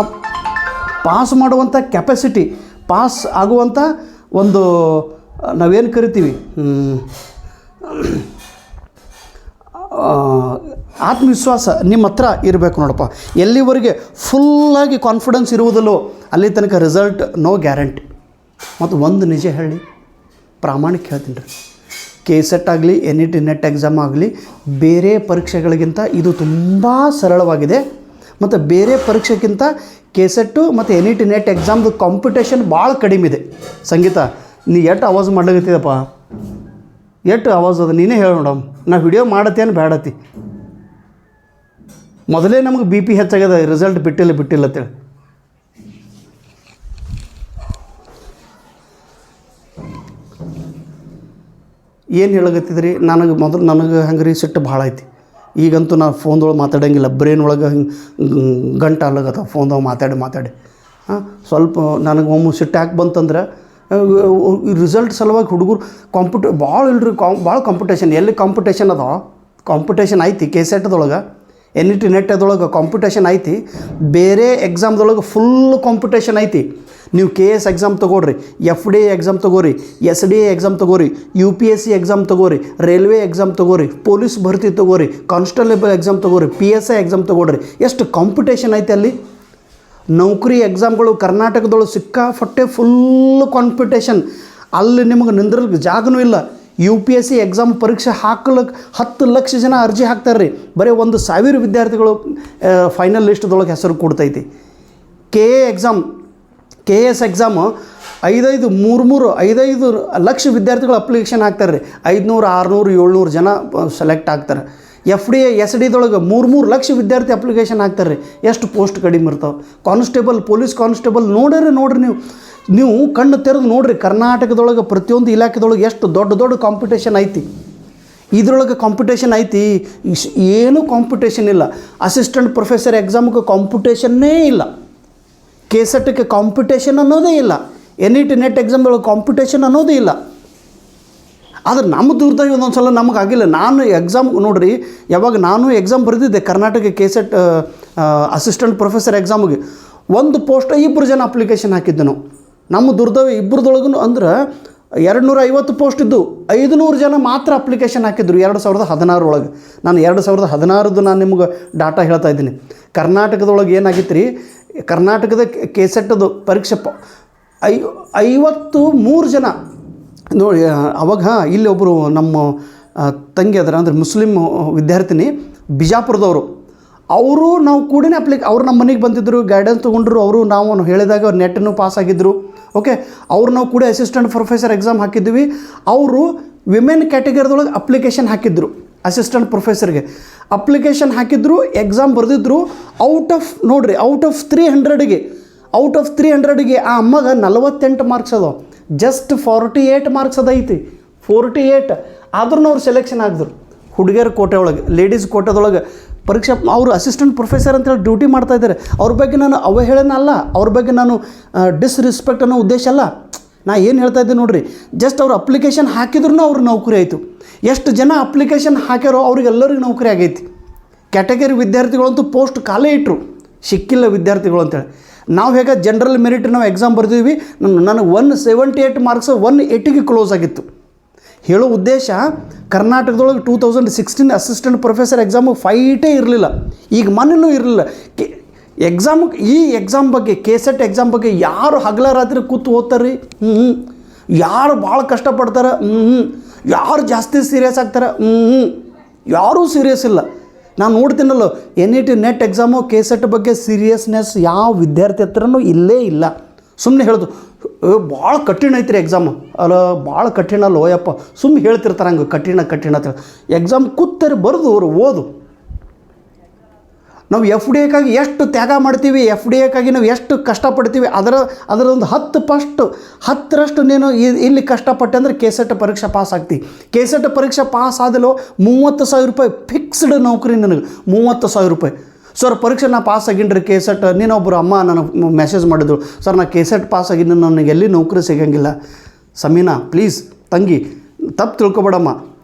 ಪಾಸ್ ಮಾಡುವಂಥ ಕೆಪಾಸಿಟಿ, ಪಾಸ್ ಆಗುವಂಥ ಒಂದು ನಾವೇನು ಕರಿತೀವಿ ಆತ್ಮವಿಶ್ವಾಸ ನಿಮ್ಮ ಹತ್ರ ಇರಬೇಕು ನೋಡಪ್ಪ. ಎಲ್ಲಿವರೆಗೆ ಫುಲ್ಲಾಗಿ ಕಾನ್ಫಿಡೆನ್ಸ್ ಇರುವುದಿಲ್ಲೋ ಅಲ್ಲಿ ತನಕ ರಿಸಲ್ಟ್ ನೋ ಗ್ಯಾರಂಟಿ. ಮತ್ತು ಒಂದು ನಿಜ ಹೇಳಿ, ಪ್ರಾಮಾಣಿಕ ಹೇಳ್ತೀನಿ ರೀ, KSET ಆಗಲಿ NET ನೆಟ್ ಎಕ್ಸಾಮ್ ಆಗಲಿ ಬೇರೆ ಪರೀಕ್ಷೆಗಳಿಗಿಂತ ಇದು ತುಂಬ ಸರಳವಾಗಿದೆ. ಮತ್ತು ಬೇರೆ ಪರೀಕ್ಷೆಗಿಂತ KSET ಮತ್ತು NET ನೆಟ್ ಎಕ್ಸಾಮ್ದು ಕಾಂಪಿಟೇಷನ್ ಭಾಳ ಕಡಿಮೆ ಇದೆ. ಸಂಗೀತ ನೀ ಎಷ್ಟು ಆವಾಜ್ ಮಾಡ್ಲಾಗತ್ತಿದಪ್ಪ, ಎಷ್ಟು ಆವಾಜ್ ಅದ ನೀನೇ ಹೇಳಿ ನೋಡಮ್. ನಾ ವಿಡಿಯೋ ಮಾಡತ್ತೇನು ಬೇಡತಿ, ಮೊದಲೇ ನಮಗೆ BP ಹೆಚ್ಚಾಗ್ಯದ, ರಿಸಲ್ಟ್ ಬಿಟ್ಟಿಲ್ಲ ಅಂತೇಳಿ. ಏನು ಹೇಳಕತ್ತಿದ್ರಿ? ನನಗೆ ಹಂಗೆ ರೀ ಸಿಟ್ಟು ಭಾಳ ಐತಿ. ಈಗಂತೂ ನಾನು ಫೋನ್ದೊಳಗೆ ಮಾತಾಡೋಂಗಿಲ್ಲ, ಬ್ರೈನ್ ಒಳಗೆ ಹಿಂಗೆ ಗಂಟೆ ಅಲ್ಲಾಗತ್ತ ಫೋನ್ದಾಗ ಮಾತಾಡಿ. ಸ್ವಲ್ಪ ನನಗೆ ಒಮ್ಮೆ ಸಿಟ್ಟು ಯಾಕೆ ಬಂತಂದ್ರೆ ರಿಸಲ್ಟ್ ಸಲುವಾಗಿ ಹುಡುಗರು ಭಾಳ ಕಾಂಪಿಟೇಷನ್. ಎಲ್ಲಿ ಕಾಂಪಿಟೇಷನ್ ಅದ, ಕಾಂಪಿಟೇಷನ್ ಐತಿ KSETದೊಳಗೆ NET ನೆಟ್ಟದೊಳಗೆ ಕಾಂಪಿಟೇಷನ್ ಐತಿ. ಬೇರೆ ಎಕ್ಸಾಮ್ದೊಳಗೆ ಫುಲ್ ಕಾಂಪಿಟೇಷನ್ ಐತಿ. ನೀವು KS ಎಕ್ಸಾಮ್ ತೊಗೊಳ್ರಿ, FDA ಎಕ್ಸಾಮ್ ತೊಗೋರಿ, SDA ಎಕ್ಸಾಮ್ ತೊಗೋರಿ, UPSC ಎಕ್ಸಾಮ್ ತೊಗೋರಿ, ರೈಲ್ವೆ ಎಕ್ಸಾಮ್ ತೊಗೋರಿ, ಪೊಲೀಸ್ ಭರ್ತಿ ತೊಗೋರಿ, ಕಾನ್ಸ್ಟೇಬಲ್ ಎಕ್ಸಾಮ್ ತೊಗೋರಿ, PSI ಎಕ್ಸಾಮ್ ತೊಗೊಳ್ರಿ. ಎಷ್ಟು ಕಾಂಪಿಟೇಷನ್ ಐತೆ ಅಲ್ಲಿ. ನೌಕರಿ ಎಕ್ಸಾಮ್ಗಳು ಕರ್ನಾಟಕದೊಳಗೆ ಸಿಕ್ಕಾಪಟ್ಟೆ ಫುಲ್ ಕಾಂಪಿಟೇಷನ್. ಅಲ್ಲಿ ನಿಮಗೆ ನಿಂದ್ರಲಿಕ್ಕೆ ಜಾಗನೂ ಇಲ್ಲ. UPSC ಎಕ್ಸಾಮ್ ಪರೀಕ್ಷೆ ಹಾಕ್ಲಿಕ್ಕೆ 10 ಲಕ್ಷ ಜನ ಅರ್ಜಿ ಹಾಕ್ತಾರೆ ರೀ. ಬರೀ 1,000 ವಿದ್ಯಾರ್ಥಿಗಳು ಫೈನಲ್ ಲಿಸ್ಟ್ದೊಳಗೆ ಹೆಸರು ಕೊಡ್ತೈತಿ. KS ಎಕ್ಸಾಮ್ 5 ಲಕ್ಷ ವಿದ್ಯಾರ್ಥಿಗಳು ಅಪ್ಲಿಕೇಶನ್ ಹಾಕ್ತಾರೆ ರೀ. 500, 600, 700 ಜನ ಸೆಲೆಕ್ಟ್ ಆಗ್ತಾರೆ. FDA SDದೊಳಗೆ 3 ಲಕ್ಷ ವಿದ್ಯಾರ್ಥಿ ಅಪ್ಲಿಕೇಶನ್ ಹಾಕ್ತಾರೆ ರೀ. ಎಷ್ಟು ಪೋಸ್ಟ್ ಕಡಿಮೆ ಇರ್ತಾವೆ. ಕಾನ್ಸ್ಟೇಬಲ್, ಪೊಲೀಸ್ ಕಾನ್ಸ್ಟೇಬಲ್ ನೋಡ್ರಿ ನೀವು ಕಣ್ಣು ತೆರೆದು ನೋಡ್ರಿ. ಕರ್ನಾಟಕದೊಳಗೆ ಪ್ರತಿಯೊಂದು ಇಲಾಖೆದೊಳಗೆ ಎಷ್ಟು ದೊಡ್ಡ ಕಾಂಪಿಟೇಷನ್ ಐತಿ. ಇದ್ರೊಳಗೆ ಕಾಂಪಿಟೇಷನ್ ಐತಿ, ಏನೂ ಕಾಂಪಿಟೇಷನ್ ಇಲ್ಲ. ಅಸಿಸ್ಟೆಂಟ್ ಪ್ರೊಫೆಸರ್ ಎಕ್ಸಾಮ್ಗೆ ಕಾಂಪಿಟೇಷನ್ನೇ ಇಲ್ಲ. KSETಗೆ ಕಾಂಪಿಟೇಷನ್ ಅನ್ನೋದೇ ಇಲ್ಲ. NET ನೆಟ್ ಎಕ್ಸಾಮ್ದೊಳಗೆ ಕಾಂಪಿಟೇಷನ್ ಅನ್ನೋದೇ ಇಲ್ಲ. ಆದರೆ ನಮ್ಮ ದುರ್ದೈವ ಒಂದೊಂದು ಸಲ ನಮಗಾಗಿಲ್ಲ. ನಾನು ಎಕ್ಸಾಮ್ ನೋಡ್ರಿ, ಯಾವಾಗ ನಾನು ಎಕ್ಸಾಮ್ ಬರೆದಿದ್ದೆ ಕರ್ನಾಟಕ KSET ಅಸಿಸ್ಟೆಂಟ್ ಪ್ರೊಫೆಸರ್ ಎಕ್ಸಾಮ್ಗೆ, ಒಂದು ಪೋಸ್ಟ್ 2 ಜನ ಅಪ್ಲಿಕೇಶನ್ ಹಾಕಿದ್ದು ನಾವು. ನಮ್ಮ ದುರ್ದೈವ ಇಬ್ಬರದೊಳಗೂ ಅಂದ್ರೆ 250 ಪೋಸ್ಟ್ ಇದ್ದು 500 ಜನ ಮಾತ್ರ ಅಪ್ಲಿಕೇಶನ್ ಹಾಕಿದ್ರು 2016 ಒಳಗೆ. ನಾನು 2016 ನಾನು ನಿಮ್ಗೆ ಡಾಟಾ ಹೇಳ್ತಾ ಇದ್ದೀನಿ. ಕರ್ನಾಟಕದೊಳಗೆ ಏನಾಗಿತ್ತು ರೀ, ಕರ್ನಾಟಕದ KSETದು ಪರೀಕ್ಷೆ 53 ಜನ ನೋಡಿ. ಅವಾಗ ಇಲ್ಲಿ ಒಬ್ಬರು ನಮ್ಮ ತಂಗಿ ಅದರ ಅಂದರೆ ಮುಸ್ಲಿಂ ವಿದ್ಯಾರ್ಥಿನಿ ಬಿಜಾಪುರದವರು, ಅವರು ನಾವು ಕೂಡನೇ ಅವ್ರು ನಮ್ಮ ಮನೆಗೆ ಬಂದಿದ್ದರು, ಗೈಡೆನ್ಸ್ ತೊಗೊಂಡ್ರು. ಅವರು ನಾವು ಹೇಳಿದಾಗ ಅವ್ರು ನೆಟ್ಟನ್ನು ಪಾಸ್ ಆಗಿದ್ದರು. ಓಕೆ, ಅವ್ರು ನಾವು ಕೂಡ ಅಸಿಸ್ಟೆಂಟ್ ಪ್ರೊಫೆಸರ್ ಎಕ್ಸಾಮ್ ಹಾಕಿದ್ವಿ. ಅವರು ವಿಮೆನ್ ಕ್ಯಾಟಗರಿದೊಳಗೆ ಅಪ್ಲಿಕೇಶನ್ ಹಾಕಿದ್ರು. ಅಸಿಸ್ಟೆಂಟ್ ಪ್ರೊಫೆಸರ್ಗೆ ಅಪ್ಲಿಕೇಶನ್ ಹಾಕಿದ್ರು, ಎಕ್ಸಾಮ್ ಬರೆದಿದ್ರು. ಔಟ್ ಆಫ್ 300ಗೆ ಆ ಅಮ್ಮಗೆ 48 ಮಾರ್ಕ್ಸ್ ಅದಾವ. ಜಸ್ಟ್ 48 ಮಾರ್ಕ್ಸ್ ಅದೈತಿ, 48. ಆದ್ರೂ ಅವ್ರು ಸೆಲೆಕ್ಷನ್ ಆಗಿದ್ರು. ಹುಡುಗಿಯರ ಕೋಟೆ ಒಳಗೆ, ಲೇಡೀಸ್ ಕೋಟೆದೊಳಗೆ ಪರೀಕ್ಷೆ. ಅವರು ಅಸಿಸ್ಟೆಂಟ್ ಪ್ರೊಫೆಸರ್ ಅಂತೇಳಿ ಡ್ಯೂಟಿ ಮಾಡ್ತಾಯಿದ್ದಾರೆ. ಅವ್ರ ಬಗ್ಗೆ ನಾನು ಅವಹೇಳನ ಅಲ್ಲ, ಅವ್ರ ಬಗ್ಗೆ ನಾನು ಡಿಸ್ರೆಸ್ಪೆಕ್ಟ್ ಅನ್ನೋ ಉದ್ದೇಶ ಅಲ್ಲ. ನಾ ಏನು ಹೇಳ್ತಾ ಇದ್ದೆ ನೋಡಿರಿ, ಜಸ್ಟ್ ಅವ್ರು ಅಪ್ಲಿಕೇಶನ್ ಹಾಕಿದ್ರೂ ಅವ್ರಿಗೆ ನೌಕರಿ ಆಯಿತು. ಎಷ್ಟು ಜನ ಅಪ್ಲಿಕೇಶನ್ ಹಾಕ್ಯಾರೋ ಅವ್ರಿಗೆಲ್ಲರಿಗೂ ನೌಕರಿ ಆಗೈತಿ. ಕ್ಯಾಟಗರಿ ವಿದ್ಯಾರ್ಥಿಗಳಂತೂ ಪೋಸ್ಟ್ ಖಾಲಿ ಇಟ್ಟರು, ಸಿಕ್ಕಿಲ್ಲ ವಿದ್ಯಾರ್ಥಿಗಳು ಅಂತೇಳಿ. ನಾವು ಹೇಗೆ ಜನರಲ್ ಮೆರಿಟ್ ನಾವು ಎಕ್ಸಾಮ್ ಬರ್ದಿದ್ವಿ, ನನಗೆ 178 ಮಾರ್ಕ್ಸ್ 180ಗೆ ಕ್ಲೋಸ್ ಆಗಿತ್ತು. ಹೇಳೋ ಉದ್ದೇಶ, ಕರ್ನಾಟಕದೊಳಗೆ 2016 ಅಸಿಸ್ಟೆಂಟ್ ಪ್ರೊಫೆಸರ್ ಎಕ್ಸಾಮಿಗೆ ಫೈಟೇ ಇರಲಿಲ್ಲ. ಈಗ ಮೊನ್ನೆನೂ ಇರಲಿಲ್ಲ. ಈ ಎಕ್ಸಾಮ್ ಬಗ್ಗೆ, KSET ಎಕ್ಸಾಮ್ ಬಗ್ಗೆ ಯಾರು ಹಗಲ ರಾತ್ರಿ ಕೂತು ಓದ್ತಾರೆ? ಯಾರು ಭಾಳ ಕಷ್ಟಪಡ್ತಾರೆ? ಯಾರು ಜಾಸ್ತಿ ಸೀರಿಯಸ್ ಆಗ್ತಾರೆ? ಯಾರೂ ಸೀರಿಯಸ್ ಇಲ್ಲ. ನಾನು ನೋಡ್ತೀನಲ್ಲ, NET ನೆಟ್ ಎಕ್ಸಾಮು KSET ಬಗ್ಗೆ ಸೀರಿಯಸ್ನೆಸ್ ಯಾವ ವಿದ್ಯಾರ್ಥಿ ಹತ್ರನೂ ಇಲ್ಲೇ ಇಲ್ಲ. ಸುಮ್ಮನೆ ಹೇಳೋದು ಭಾಳ ಕಠಿಣ ಐತ್ರಿ ಎಕ್ಸಾಮು, ಅಲ್ಲ ಭಾಳ ಕಠಿಣ ಅಲ್ಲ ಓಯಪ್ಪ, ಸುಮ್ಮನೆ ಹೇಳ್ತಿರ್ತಾರೆ ಹಂಗೆ ಕಠಿಣ ಅಂತ. ಎಕ್ಸಾಮ್ ಕೂತಾರೆ ಬರೆದು ಅವರು ಓದು. ನಾವು FDA ಎಷ್ಟು ತ್ಯಾಗ ಮಾಡ್ತೀವಿ, FDA ನಾವು ಎಷ್ಟು ಕಷ್ಟಪಡ್ತೀವಿ, ಅದರೊಂದು 10% ನೀನು ಇಲ್ಲಿ ಕಷ್ಟಪಟ್ಟೆ ಅಂದರೆ KSET ಪರೀಕ್ಷೆ ಪಾಸ್ ಆಗ್ತೀವಿ. KSET ಪರೀಕ್ಷೆ ಪಾಸ್ ಆದಲೋ 30,000 ರೂಪಾಯಿ ಫಿಕ್ಸ್ಡ್ ನೌಕರಿ ನನಗೆ, 30,000 ರೂಪಾಯಿ. ಸರ್ ಪರೀಕ್ಷೆ ನಾ ಪಾಸ್ ಆಗಿನ್ರಿ KSET. ನೀನೊಬ್ಬರು ಅಮ್ಮ ನನಗೆ ಮೆಸೇಜ್ ಮಾಡಿದ್ರು, ಸರ್ ನಾ KSET ಪಾಸ್ ಆಗಿದ್ದು ನನಗೆ ಎಲ್ಲಿ ನೌಕರಿ ಸಿಗೋಂಗಿಲ್ಲ. ಸಮೀನಾ ಪ್ಲೀಸ್ ತಂಗಿ ತಪ್ಪು ತಿಳ್ಕೊಬೇಡಮ್ಮ,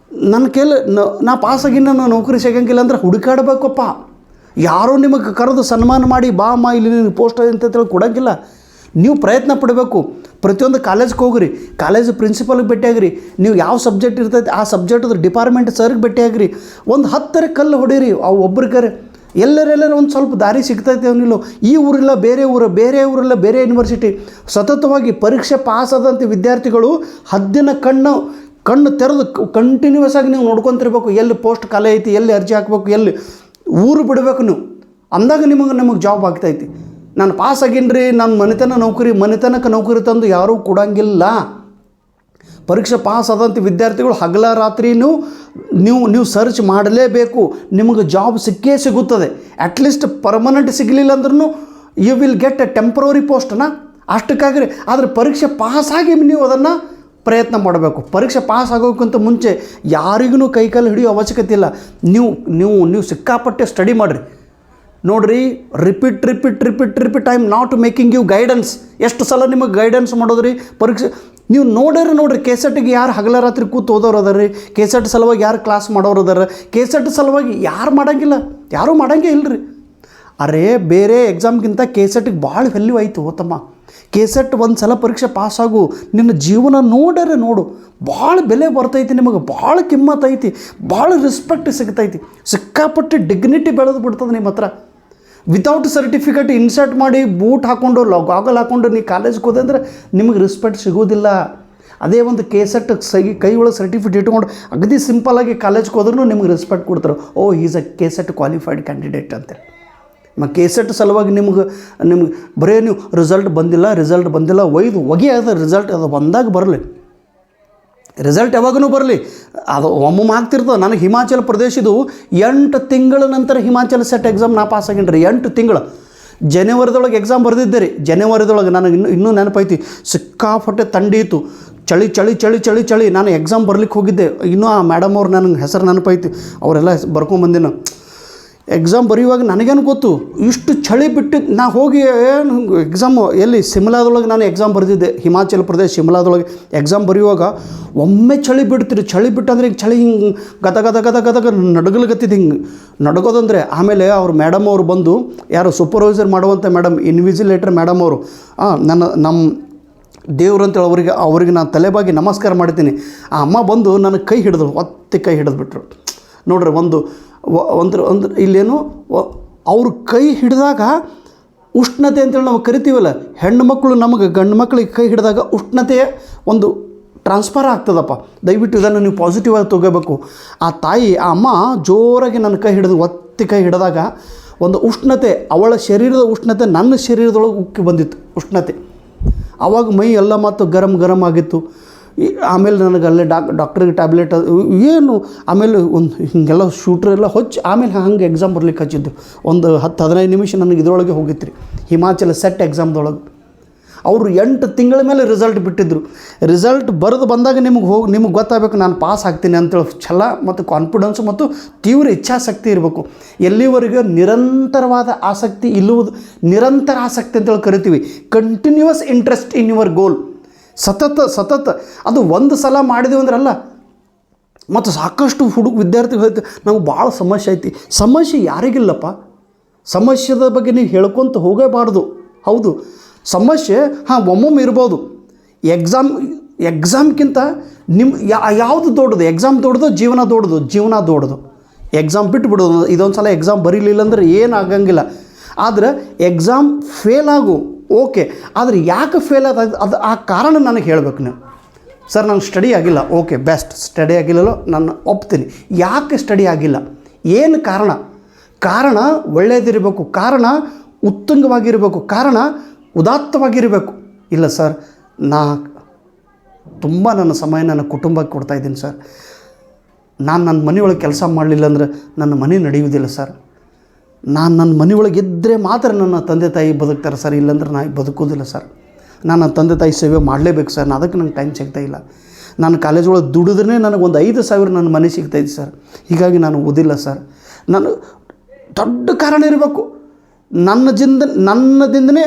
ನನ್ನ ಕೈಲಿ ನಾ ಪಾಸಾಗಿನ ನಾನು ನೌಕರಿ ಸಿಗಂಗಿಲ್ಲ ಅಂದ್ರೆ ಹುಡುಕಾಡಬೇಕಪ್ಪ. ಯಾರೋ ನಿಮಗೆ ಕರೆದು ಸನ್ಮಾನ ಮಾಡಿ ಬಾ ಅಮ್ಮ ಇಲ್ಲಿ ನಿನಗೆ ಪೋಸ್ಟ್ ಅಂತೇಳಿ ಕೊಡೋಂಗಿಲ್ಲ. ನೀವು ಪ್ರಯತ್ನ ಪಡಬೇಕು. ಪ್ರತಿಯೊಂದು ಕಾಲೇಜ್ಗೆ ಹೋಗ್ರಿ, ಕಾಲೇಜ್ ಪ್ರಿನ್ಸಿಪಲ್ಗೆ ಭೇಟಿಯಾಗ್ರಿ, ನೀವು ಯಾವ ಸಬ್ಜೆಕ್ಟ್ ಇರ್ತೈತೆ ಆ ಸಬ್ಜೆಕ್ಟ್ದು ಡಿಪಾರ್ಟ್ಮೆಂಟ್ ಸರ್ಗೆ ಭೇಟಿಯಾಗ್ರಿ, ಒಂದು 10 ಕಲ್ಲು ಹೊಡೀರಿ. ಅವು ಒಬ್ರಿಗಾರೆ ಎಲ್ಲರೆಲ್ಲರೂ ಒಂದು ಸ್ವಲ್ಪ ದಾರಿ ಸಿಗ್ತೈತೆ ಅವನಿಲ್ಲ. ಈ ಊರಿಲ್ಲ ಬೇರೆ ಊರು, ಬೇರೆ ಊರಿಲ್ಲ ಬೇರೆ ಯೂನಿವರ್ಸಿಟಿ. ಸತತವಾಗಿ ಪರೀಕ್ಷೆ ಪಾಸ್ ಆದಂಥ ವಿದ್ಯಾರ್ಥಿಗಳು ಹದ್ದಿನ ಕಣ್ಣು ತೆರೆದು ಕಂಟಿನ್ಯೂಸ್ ಆಗಿ ನೀವು ನೋಡ್ಕೊತಿರ್ಬೇಕು. ಎಲ್ಲಿ ಪೋಸ್ಟ್ ಖಾಲಿ ಐತಿ, ಎಲ್ಲಿ ಅರ್ಜಿ ಹಾಕಬೇಕು, ಎಲ್ಲಿ ಊರು ಬಿಡಬೇಕು ನೀವು. ಅಂದಾಗ ನಮಗೆ ಜಾಬ್ ಆಗ್ತೈತಿ. ನಾನು ಪಾಸ್ ಆಗೀನ್ರಿ, ನಾನು ಮನೆತನಕ್ಕೆ ನೌಕರಿ ತಂದು ಯಾರೂ ಕೊಡೋಂಗಿಲ್ಲ. ಪರೀಕ್ಷೆ ಪಾಸ್ ಆದಂಥ ವಿದ್ಯಾರ್ಥಿಗಳು ಹಗಲ ರಾತ್ರಿ ನೀವು ಸರ್ಚ್ ಮಾಡಲೇಬೇಕು. ನಿಮಗೆ ಜಾಬ್ ಸಿಕ್ಕೇ ಸಿಗುತ್ತದೆ. ಅಟ್ಲೀಸ್ಟ್ ಪರ್ಮನೆಂಟ್ ಸಿಗಲಿಲ್ಲ ಅಂದ್ರೂ you will get a temporary ಪೋಸ್ಟ್ನ ಅಷ್ಟಕ್ಕಾಗ್ರಿ. ಆದರೆ ಪರೀಕ್ಷೆ ಪಾಸಾಗಿ ನೀವು ಅದನ್ನು ಪ್ರಯತ್ನ ಮಾಡಬೇಕು. ಪರೀಕ್ಷೆ ಪಾಸ್ ಆಗೋಕ್ಕಿಂತ ಮುಂಚೆ ಯಾರಿಗೂ ಕೈಕಾಲು ಹಿಡಿಯೋ ಅವಶ್ಯಕತೆ ಇಲ್ಲ. ನೀವು ಸಿಕ್ಕಾಪಟ್ಟೆ ಸ್ಟಡಿ ಮಾಡಿರಿ. ನೋಡಿರಿ, repeat I am not making you guidance. ಎಷ್ಟು ಸಲ ನಿಮಗೆ ಗೈಡೆನ್ಸ್ ಮಾಡೋದ್ರಿ ಪರೀಕ್ಷೆ ನೀವು ನೋಡ್ರಿ. ಕೆಸೆಟ್ಗೆ ಯಾರು ಹಗಲ ರಾತ್ರಿ ಕೂತು ಓದೋರು ಅದಾರ್ರಿ, ಕೆಸೆಟ್ ಸಲುವಾಗಿ ಯಾರು ಕ್ಲಾಸ್ ಮಾಡೋರು ಅದಾರ, ಕೆಸೆಟ್ ಸಲುವಾಗಿ ಯಾರು ಮಾಡೋಂಗಿಲ್ಲ, ಯಾರೂ ಮಾಡೋಂಗೇ ಇಲ್ಲರಿ. ಅರೇ ಬೇರೆ ಎಕ್ಸಾಮ್ಗಿಂತ ಕೆಸೆಟ್ಗೆ ಭಾಳ ವ್ಯಾಲ್ಯೂ ಆಯಿತು ತಮ್ಮ. ಕೆಸೆಟ್ ಒಂದು ಸಲ ಪರೀಕ್ಷೆ ಪಾಸಾಗು, ನಿನ್ನ ಜೀವನ ನೋಡು, ಭಾಳ ಬೆಲೆ ಬರ್ತೈತಿ, ನಿಮಗೆ ಭಾಳ ಕಿಮ್ಮತ್ತು ಐತಿ, ಭಾಳ ರೆಸ್ಪೆಕ್ಟ್ ಸಿಗ್ತೈತಿ, ಸಿಕ್ಕಾಪಟ್ಟೆ ಡಿಗ್ನಿಟಿ ಬೆಳೆದು ಬಿಡ್ತದೆ ನಿಮ್ಮ ಹತ್ರ. ವಿತೌಟ್ ಸರ್ಟಿಫಿಕೇಟ್ ಇನ್ಸರ್ಟ್ ಮಾಡಿ ಬೂಟ್ ಹಾಕ್ಕೊಂಡು ಗಾಗಲ್ ಹಾಕ್ಕೊಂಡು ನೀವು ಕಾಲೇಜ್ಗೆ ಹೋದೆ ಅಂದರೆ ನಿಮಗೆ ರೆಸ್ಪೆಕ್ಟ್ ಸಿಗೋದಿಲ್ಲ. ಅದೇ ಒಂದು ಕೆಸೆಟ್ ಕೈ ಒಳಗೆ ಸರ್ಟಿಫಿಕೇಟ್ ಇಟ್ಕೊಂಡು ಅಗದಿ ಸಿಂಪಲಾಗಿ ಕಾಲೇಜ್ಗೆ ಹೋದ್ರೂ ನಿಮಗೆ ರೆಸ್ಪೆಕ್ಟ್ ಕೊಡ್ತಾರೆ. ಓ is a KSET qualified candidate ಅಂತೇಳಿ. ಕೆಸೆಟ್ ಸಲುವಾಗಿ ನಿಮ್ಗೆ ಬರೀ ನೀವು ರಿಸಲ್ಟ್ ಬಂದಿಲ್ಲ ಒಗೆ ಅದ ರಿಸಲ್ಟ್ ಅದು ಬಂದಾಗ ಬರಲಿ. ರಿಸಲ್ಟ್ ಯಾವಾಗೂ ಬರಲಿ, ಅದು ಒಮ್ಮೊಮ್ಮೆ ಆಗ್ತಿರ್ತದೆ. ನನಗೆ ಹಿಮಾಚಲ ಪ್ರದೇಶದ್ದು 8 ತಿಂಗಳ ನಂತರ ಹಿಮಾಚಲ ಸೆಟ್ ಎಕ್ಸಾಮ್ ನಾ ಪಾಸ್ ಆಗೀನಿ. 8 ತಿಂಗಳು ಜನವರಿದೊಳಗೆ ಎಕ್ಸಾಮ್ ಬರೆದಿದ್ದೆ ರೀ. ಜನವರಿದೊಳಗೆ ನನಗೆ ಇನ್ನೂ ನೆನಪೈತಿ. ಸಿಕ್ಕಾಪಟ್ಟೆ ಥಂಡಿ ಇತ್ತು, ಚಳಿ. ನಾನು ಎಕ್ಸಾಮ್ ಬರ್ಲಿಕ್ಕೆ ಹೋಗಿದ್ದೆ. ಇನ್ನೂ ಆ ಮೇಡಮ್ ಅವ್ರು ನನಗೆ ಹೆಸರು ನೆನಪೈತಿ, ಅವರೆಲ್ಲ ಬರ್ಕೊಂಬಂದಿನ. ಎಕ್ಸಾಮ್ ಬರೆಯುವಾಗ ನನಗೇನು ಗೊತ್ತು ಇಷ್ಟು ಚಳಿ ಬಿಟ್ಟು ನಾ ಹೋಗಿ ಎಕ್ಸಾಮು ಎಲ್ಲಿ ಶಿಮ್ಲಾದೊಳಗೆ ನಾನು ಎಕ್ಸಾಮ್ ಬರೆದಿದ್ದೆ. ಹಿಮಾಚಲ ಪ್ರದೇಶ ಶಿಮ್ಲಾದೊಳಗೆ ಎಕ್ಸಾಮ್ ಬರೆಯುವಾಗ ಒಮ್ಮೆ ಚಳಿ ಬಿಟ್ಟಂದ್ರೆ ಈಗ ಚಳಿ ಹಿಂಗೆ ಗದ ನಡಗಲ್ಗತ್ತಿದ್ದು ಹಿಂಗೆ ನಡಗೋದಂದರೆ. ಆಮೇಲೆ ಅವ್ರು ಮೇಡಮ್ ಅವರು ಬಂದು, ಯಾರು ಸೂಪರ್ವೈಸರ್ ಮಾಡುವಂಥ ಮೇಡಮ್, ಇನ್ವಿಜಿಲೇಟರ್ ಮೇಡಮ್ ಅವರು, ನಮ್ಮ ದೇವ್ರಂತೇಳಿ ಅವ್ರಿಗೆ ನಾನು ತಲೆಬಾಗಿ ನಮಸ್ಕಾರ ಮಾಡ್ತೀನಿ. ಆ ಅಮ್ಮ ಬಂದು ನನಗೆ ಕೈ ಹಿಡಿದ್ರು, ಒತ್ತಿ ಕೈ ಹಿಡಿದ್ಬಿಟ್ರು. ನೋಡ್ರಿ, ಒಂದು ಇಲ್ಲೇನು ಅವ್ರ ಕೈ ಹಿಡಿದಾಗ ಉಷ್ಣತೆ ಅಂತೇಳಿ ನಾವು ಕರಿತೀವಲ್ಲ, ಹೆಣ್ಣು ಮಕ್ಕಳು ನಮಗೆ ಗಂಡು ಮಕ್ಕಳಿಗೆ ಕೈ ಹಿಡಿದಾಗ ಉಷ್ಣತೆಯ ಒಂದು ಟ್ರಾನ್ಸ್ಫರ್ ಆಗ್ತದಪ್ಪ. ದಯವಿಟ್ಟು ಇದನ್ನು ನೀವು ಪಾಸಿಟಿವ್ ಆಗಿ ತೊಗೋಬೇಕು. ಆ ತಾಯಿ, ಆ ಅಮ್ಮ ಜೋರಾಗಿ ನನ್ನ ಕೈ ಹಿಡಿದು ಒತ್ತಿ ಕೈ ಹಿಡಿದಾಗ ಒಂದು ಉಷ್ಣತೆ, ಅವಳ ಶರೀರದ ಉಷ್ಣತೆ ನನ್ನ ಶರೀರದೊಳಗೆ ಉಕ್ಕಿ ಬಂದಿತ್ತು ಉಷ್ಣತೆ. ಆವಾಗ ಮೈ ಎಲ್ಲ ಮತ್ತು ಗರಂ ಆಗಿತ್ತು. ಆಮೇಲೆ ನನಗೆ ಅಲ್ಲೇ ಡಾಕ್ಟ್ರಿಗೆ ಟ್ಯಾಬ್ಲೆಟ್ ಏನು, ಆಮೇಲೆ ಒಂದು ಹೀಗೆಲ್ಲ ಶೂಟ್ರೆಲ್ಲ ಹೊಚ್ಚಿ ಆಮೇಲೆ ಹಂಗೆ ಎಕ್ಸಾಮ್ ಬರ್ಲಿಕ್ಕೆ ಹಚ್ಚಿದ್ದು. ಒಂದು 10-15 ನಿಮಿಷ ನನಗೆ ಇದರೊಳಗೆ ಹೋಗಿತ್ತು ರೀ, ಹಿಮಾಚಲ ಸೆಟ್ ಎಕ್ಸಾಮ್ದೊಳಗೆ. ಅವರು 8 ತಿಂಗಳ ಮೇಲೆ ರಿಸಲ್ಟ್ ಬಿಟ್ಟಿದ್ದರು. ರಿಸಲ್ಟ್ ಬರೆದು ಬಂದಾಗ ನಿಮಗೆ ಗೊತ್ತಾಗಬೇಕು ನಾನು ಪಾಸ್ ಆಗ್ತೀನಿ ಅಂತೇಳಿ ಛಲ ಮತ್ತು ಕಾನ್ಫಿಡೆನ್ಸು ಮತ್ತು ತೀವ್ರ ಇಚ್ಛಾಸಕ್ತಿ ಇರಬೇಕು. ಎಲ್ಲಿವರೆಗೆ ನಿರಂತರವಾದ ಆಸಕ್ತಿ ಇಲ್ಲುವುದು, ನಿರಂತರ ಆಸಕ್ತಿ ಅಂತೇಳಿ ಕರಿತೀವಿ. Continuous interest in your goal. ಸತತ ಅದು ಒಂದು ಸಲ ಮಾಡಿದೆವು ಅಂದ್ರಲ್ಲ. ಮತ್ತು ಸಾಕಷ್ಟು ವಿದ್ಯಾರ್ಥಿಗಳು ನಮಗೆ ಭಾಳ ಸಮಸ್ಯೆ ಐತಿ. ಸಮಸ್ಯೆ ಯಾರಿಗಿಲ್ಲಪ್ಪ. ಸಮಸ್ಯೆದ ಬಗ್ಗೆ ನೀವು ಹೇಳ್ಕೊತ ಹೋಗಬಾರ್ದು. ಹೌದು, ಸಮಸ್ಯೆ ಒಮ್ಮೊಮ್ಮೆ ಇರ್ಬೋದು. ಎಕ್ಸಾಮ್ಗಿಂತ ಯಾವುದು ದೊಡ್ಡದು? ಎಕ್ಸಾಮ್ ದೊಡ್ಡದು, ಜೀವನ ದೊಡ್ಡದು. ಎಕ್ಸಾಮ್ ಬಿಟ್ಟುಬಿಡೋದು. ಇದೊಂದು ಸಲ ಎಕ್ಸಾಮ್ ಬರೀಲಿಲ್ಲ ಅಂದರೆ ಏನಾಗಂಗಿಲ್ಲ. ಆದರೆ ಎಕ್ಸಾಮ್ ಫೇಲ್ ಆಗು, ಓಕೆ. ಆದರೆ ಯಾಕೆ ಫೇಲ್ ಅದು ಆ ಕಾರಣ ನನಗೆ ಹೇಳಬೇಕು ನೀವು. ಸರ್ ನಾನು ಸ್ಟಡಿ ಆಗಿಲ್ಲ, ಓಕೆ ಬೆಸ್ಟ್. ಸ್ಟಡಿ ಆಗಿಲ್ಲಲ್ಲೋ ನಾನು ಒಪ್ತೀನಿ. ಯಾಕೆ ಸ್ಟಡಿ ಆಗಿಲ್ಲ, ಏನು ಕಾರಣ ಒಳ್ಳೆಯದಿರಬೇಕು, ಕಾರಣ ಉತ್ತುಂಗವಾಗಿರಬೇಕು, ಕಾರಣ ಉದಾತ್ತವಾಗಿರಬೇಕು. ಇಲ್ಲ ಸರ್, ತುಂಬ ನನ್ನ ಸಮಯ ನನ್ನ ಕುಟುಂಬಕ್ಕೆ ಕೊಡ್ತಾಯಿದ್ದೀನಿ ಸರ್. ನಾನು ನನ್ನ ಮನೆಯೊಳಗೆ ಕೆಲಸ ಮಾಡಲಿಲ್ಲ ಅಂದರೆ ನನ್ನ ಮನೆ ನಡೆಯುವುದಿಲ್ಲ ಸರ್. ನಾನು ನನ್ನ ಮನೆಯೊಳಗೆ ಇದ್ದರೆ ಮಾತ್ರ ನನ್ನ ತಂದೆ ತಾಯಿ ಬದುಕ್ತಾರೆ ಸರ್, ಇಲ್ಲಾಂದ್ರೆ ನಾನು ಬದುಕೋದಿಲ್ಲ ಸರ್. ನಾನು ನನ್ನ ತಂದೆ ತಾಯಿ ಸೇವೆ ಮಾಡಲೇಬೇಕು ಸರ್, ಅದಕ್ಕೆ ನಂಗೆ ಟೈಮ್ ಸಿಗ್ತಾಯಿಲ್ಲ. ನಾನು ಕಾಲೇಜ್ ಒಳಗೆ ದುಡಿದ್ರೆ ನನಗೆ ಒಂದು 5,000 ನನ್ನ ಮನೆ ಸಿಗ್ತಾಯಿದೆ ಸರ್, ಹೀಗಾಗಿ ನಾನು ಓದಿಲ್ಲ ಸರ್. ನಾನು ದೊಡ್ಡ ಕಾರಣ ಇರಬೇಕು. ನನ್ನದಿಂದನೇ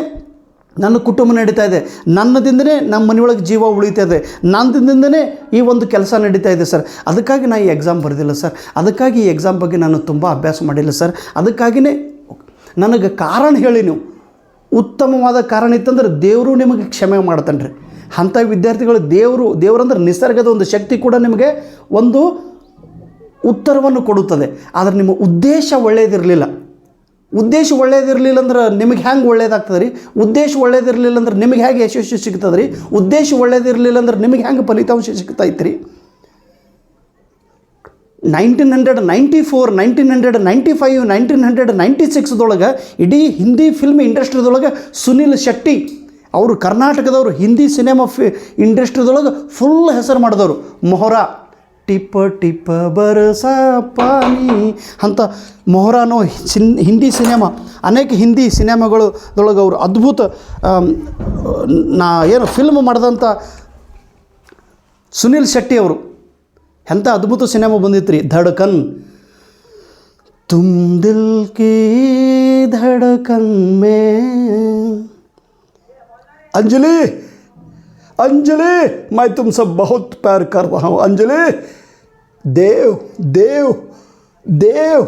ನನ್ನ ಕುಟುಂಬ ನಡೀತಾ ಇದೆ, ನನ್ನದಿಂದನೇ ನಮ್ಮ ಮನೆಯೊಳಗೆ ಜೀವ ಉಳಿತಾ ಇದೆ, ನನ್ನದಿಂದನೇ ಈ ಒಂದು ಕೆಲಸ ನಡೀತಾ ಇದೆ ಸರ್, ಅದಕ್ಕಾಗಿ ನಾನು ಈ ಎಕ್ಸಾಮ್ ಬರೆದಿಲ್ಲ ಸರ್, ಅದಕ್ಕಾಗಿ ಈ ಎಕ್ಸಾಮ್ ಬಗ್ಗೆ ನಾನು ತುಂಬ ಅಭ್ಯಾಸ ಮಾಡಿಲ್ಲ ಸರ್, ಅದಕ್ಕಾಗಿಯೇ ನನಗೆ ಕಾರಣ ಹೇಳಿ ನೀವು. ಉತ್ತಮವಾದ ಕಾರಣ ಇತ್ತಂದ್ರೆ ದೇವರು ನಿಮಗೆ ಕ್ಷಮೆ ಮಾಡ್ತಾನೆ ರೀ. ಅಂಥ ವಿದ್ಯಾರ್ಥಿಗಳು ದೇವರಂದ್ರೆ ನಿಸರ್ಗದ ಒಂದು ಶಕ್ತಿ ಕೂಡ ನಿಮಗೆ ಒಂದು ಉತ್ತರವನ್ನು ಕೊಡುತ್ತದೆ. ಆದರೆ ನಿಮ್ಮ ಉದ್ದೇಶ ಒಳ್ಳೆಯದಿರಲಿಲ್ಲ. ಉದ್ದೇಶ ಒಳ್ಳೆಯದಿರಲಿಲ್ಲ ಅಂದ್ರೆ ನಿಮಗೆ ಹೆಂಗೆ ಒಳ್ಳೇದಾಗ್ತದೆ ರೀ? ಉದ್ದೇಶ ಒಳ್ಳೆಯದಿರಲಿಲ್ಲ ಅಂದ್ರೆ ನಿಮಗೆ ಹೇಗೆ ಯಶಸ್ಸು ಸಿಗ್ತದೆ ರೀ? ಉದ್ದೇಶ ಒಳ್ಳೆಯದಿರಲಿಲ್ಲ ಅಂದ್ರೆ ನಿಮಗೆ ಹೆಂಗೆ ಫಲಿತಾಂಶ ಸಿಗ್ತಾಯಿತ್ತು ರೀ? 1994, 1995, 1996 ಇಡೀ ಹಿಂದಿ ಫಿಲ್ಮ್ ಇಂಡಸ್ಟ್ರಿದೊಳಗೆ ಸುನಿಲ್ ಶೆಟ್ಟಿ ಅವರು ಕರ್ನಾಟಕದವರು ಹಿಂದಿ ಸಿನಿಮಾ ಇಂಡಸ್ಟ್ರಿದೊಳಗೆ ಫುಲ್ ಹೆಸರು ಮಾಡಿದವರು. ಮೊಹರಾ, ಟಿಪ್ಪ ಟಿಪ್ಪ ಬರಸ ಪಾನಿ ಅಂತ ಮೊಹರಾನೋ ಹಿಂದಿ ಸಿನಿಮಾ, ಅನೇಕ ಹಿಂದಿ ಸಿನಿಮಾಗಳದೊಳಗೆ ಅವರು ಅದ್ಭುತ ಫಿಲ್ಮ್ ಮಾಡಿದಂಥ ಸುನಿಲ್ ಶೆಟ್ಟಿ ಅವರು ಎಂಥ ಅದ್ಭುತ ಸಿನಿಮಾ ಬಂದಿತ್ತು ರೀ, ಧಡಕನ್. ತುಮ್ ದಿಲ್ ಕಿ ಧಡಕನ್ ಮೇ अंजलि अंजलि मैं तुमसे बहुत प्यार कर रहा हूँ अंजलि, देव देव देव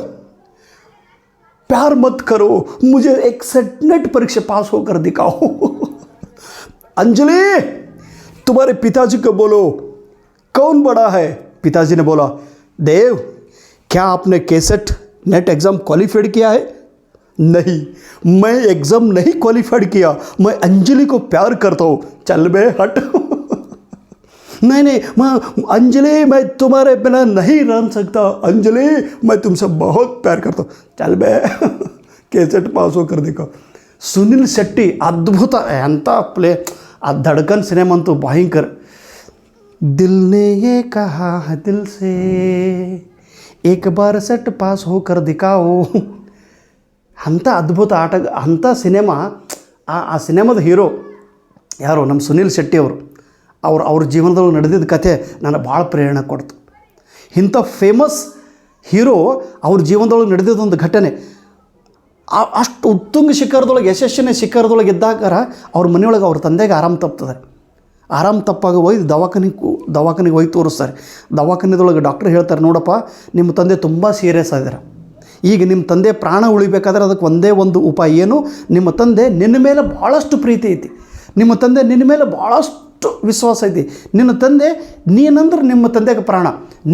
प्यार मत करो, मुझे एक नेट परीक्षा पास होकर दिखाओ। अंजलि तुम्हारे पिताजी को बोलो कौन बड़ा है? पिताजी ने बोला, देव क्या आपने केसेट नेट एग्ज़ाम क्वालिफाइड किया है? नहीं, मैं एग्ज़ाम नहीं क्वालिफाइड किया, मैं अंजलि को प्यार करता हूँ। चल बे हट। नहीं मैं अंजलि, मैं तुम्हारे बिना नहीं रह सकता अंजलि, मैं तुमसे बहुत प्यार करता हूँ। चल बे केसेट पास होकर देखो। सुनील शेट्टी अद्भुत ಎಂಥ ಪ್ಲೇ. ಆ ಧಡ್ಕನ್ ಸಿನಿಮಾ ಅಂತೂ ಭಯಂಕರ. दिल ने ये कहा दिल से एक बार सेट पास होकर दिखाओ. ಅಂಥ ಅದ್ಭುತ ಆಟ, ಅಂಥ ಸಿನಿಮಾ. ಆ ಸಿನಿಮಾದ ಹೀರೋ ಯಾರು? ನಮ್ಮ ಸುನೀಲ್ ಶೆಟ್ಟಿ ಅವರು. ಅವ್ರ ಜೀವನದೊಳಗೆ ನಡೆದಿದ್ದ ಕಥೆ ನನಗೆ ಭಾಳ ಪ್ರೇರಣೆ ಕೊಡ್ತು. ಇಂಥ ಫೇಮಸ್ ಹೀರೋ ಅವ್ರ ಜೀವನದೊಳಗೆ ನಡೆದಿದ್ದೊಂದು ಘಟನೆ ಅಷ್ಟು ಉತ್ತುಂಗ ಶಿಖರದೊಳಗೆ, ಯಶಸ್ಸಿನ ಶಿಖರದೊಳಗೆ ಇದ್ದಾಗ ಅವ್ರ ಮನೆಯೊಳಗೆ ಅವ್ರ ತಂದೆಗೆ ಆರಾಮ ತಪ್ತದೆ. ಆರಾಮ ತಪ್ಪಾಗ ಒಯ್ದು ದವಾಖಾನೆಗೆ ಒಯ್ದು ತೋರಿಸ್ತಾರೆ. ದವಾಖಾನೆದೊಳಗೆ ಡಾಕ್ಟ್ರ್ ಹೇಳ್ತಾರೆ, ನೋಡಪ್ಪ ನಿಮ್ಮ ತಂದೆ ತುಂಬ ಸೀರಿಯಸ್ ಆಗಿದ್ದಾರೆ, ಈಗ ನಿಮ್ಮ ತಂದೆ ಪ್ರಾಣ ಉಳಿಬೇಕಾದ್ರೆ ಅದಕ್ಕೆ ಒಂದೇ ಒಂದು ಉಪಾಯ ಏನು? ನಿಮ್ಮ ತಂದೆ ನಿನ್ನ ಮೇಲೆ ಭಾಳಷ್ಟು ಪ್ರೀತಿ ಐತಿ, ನಿಮ್ಮ ತಂದೆ ನಿನ್ನ ಮೇಲೆ ಭಾಳಷ್ಟು ವಿಶ್ವಾಸ ಐತಿ, ನೀನಂದ್ರೆ ನಿಮ್ಮ ತಂದೆಗೆ ಪ್ರಾಣ,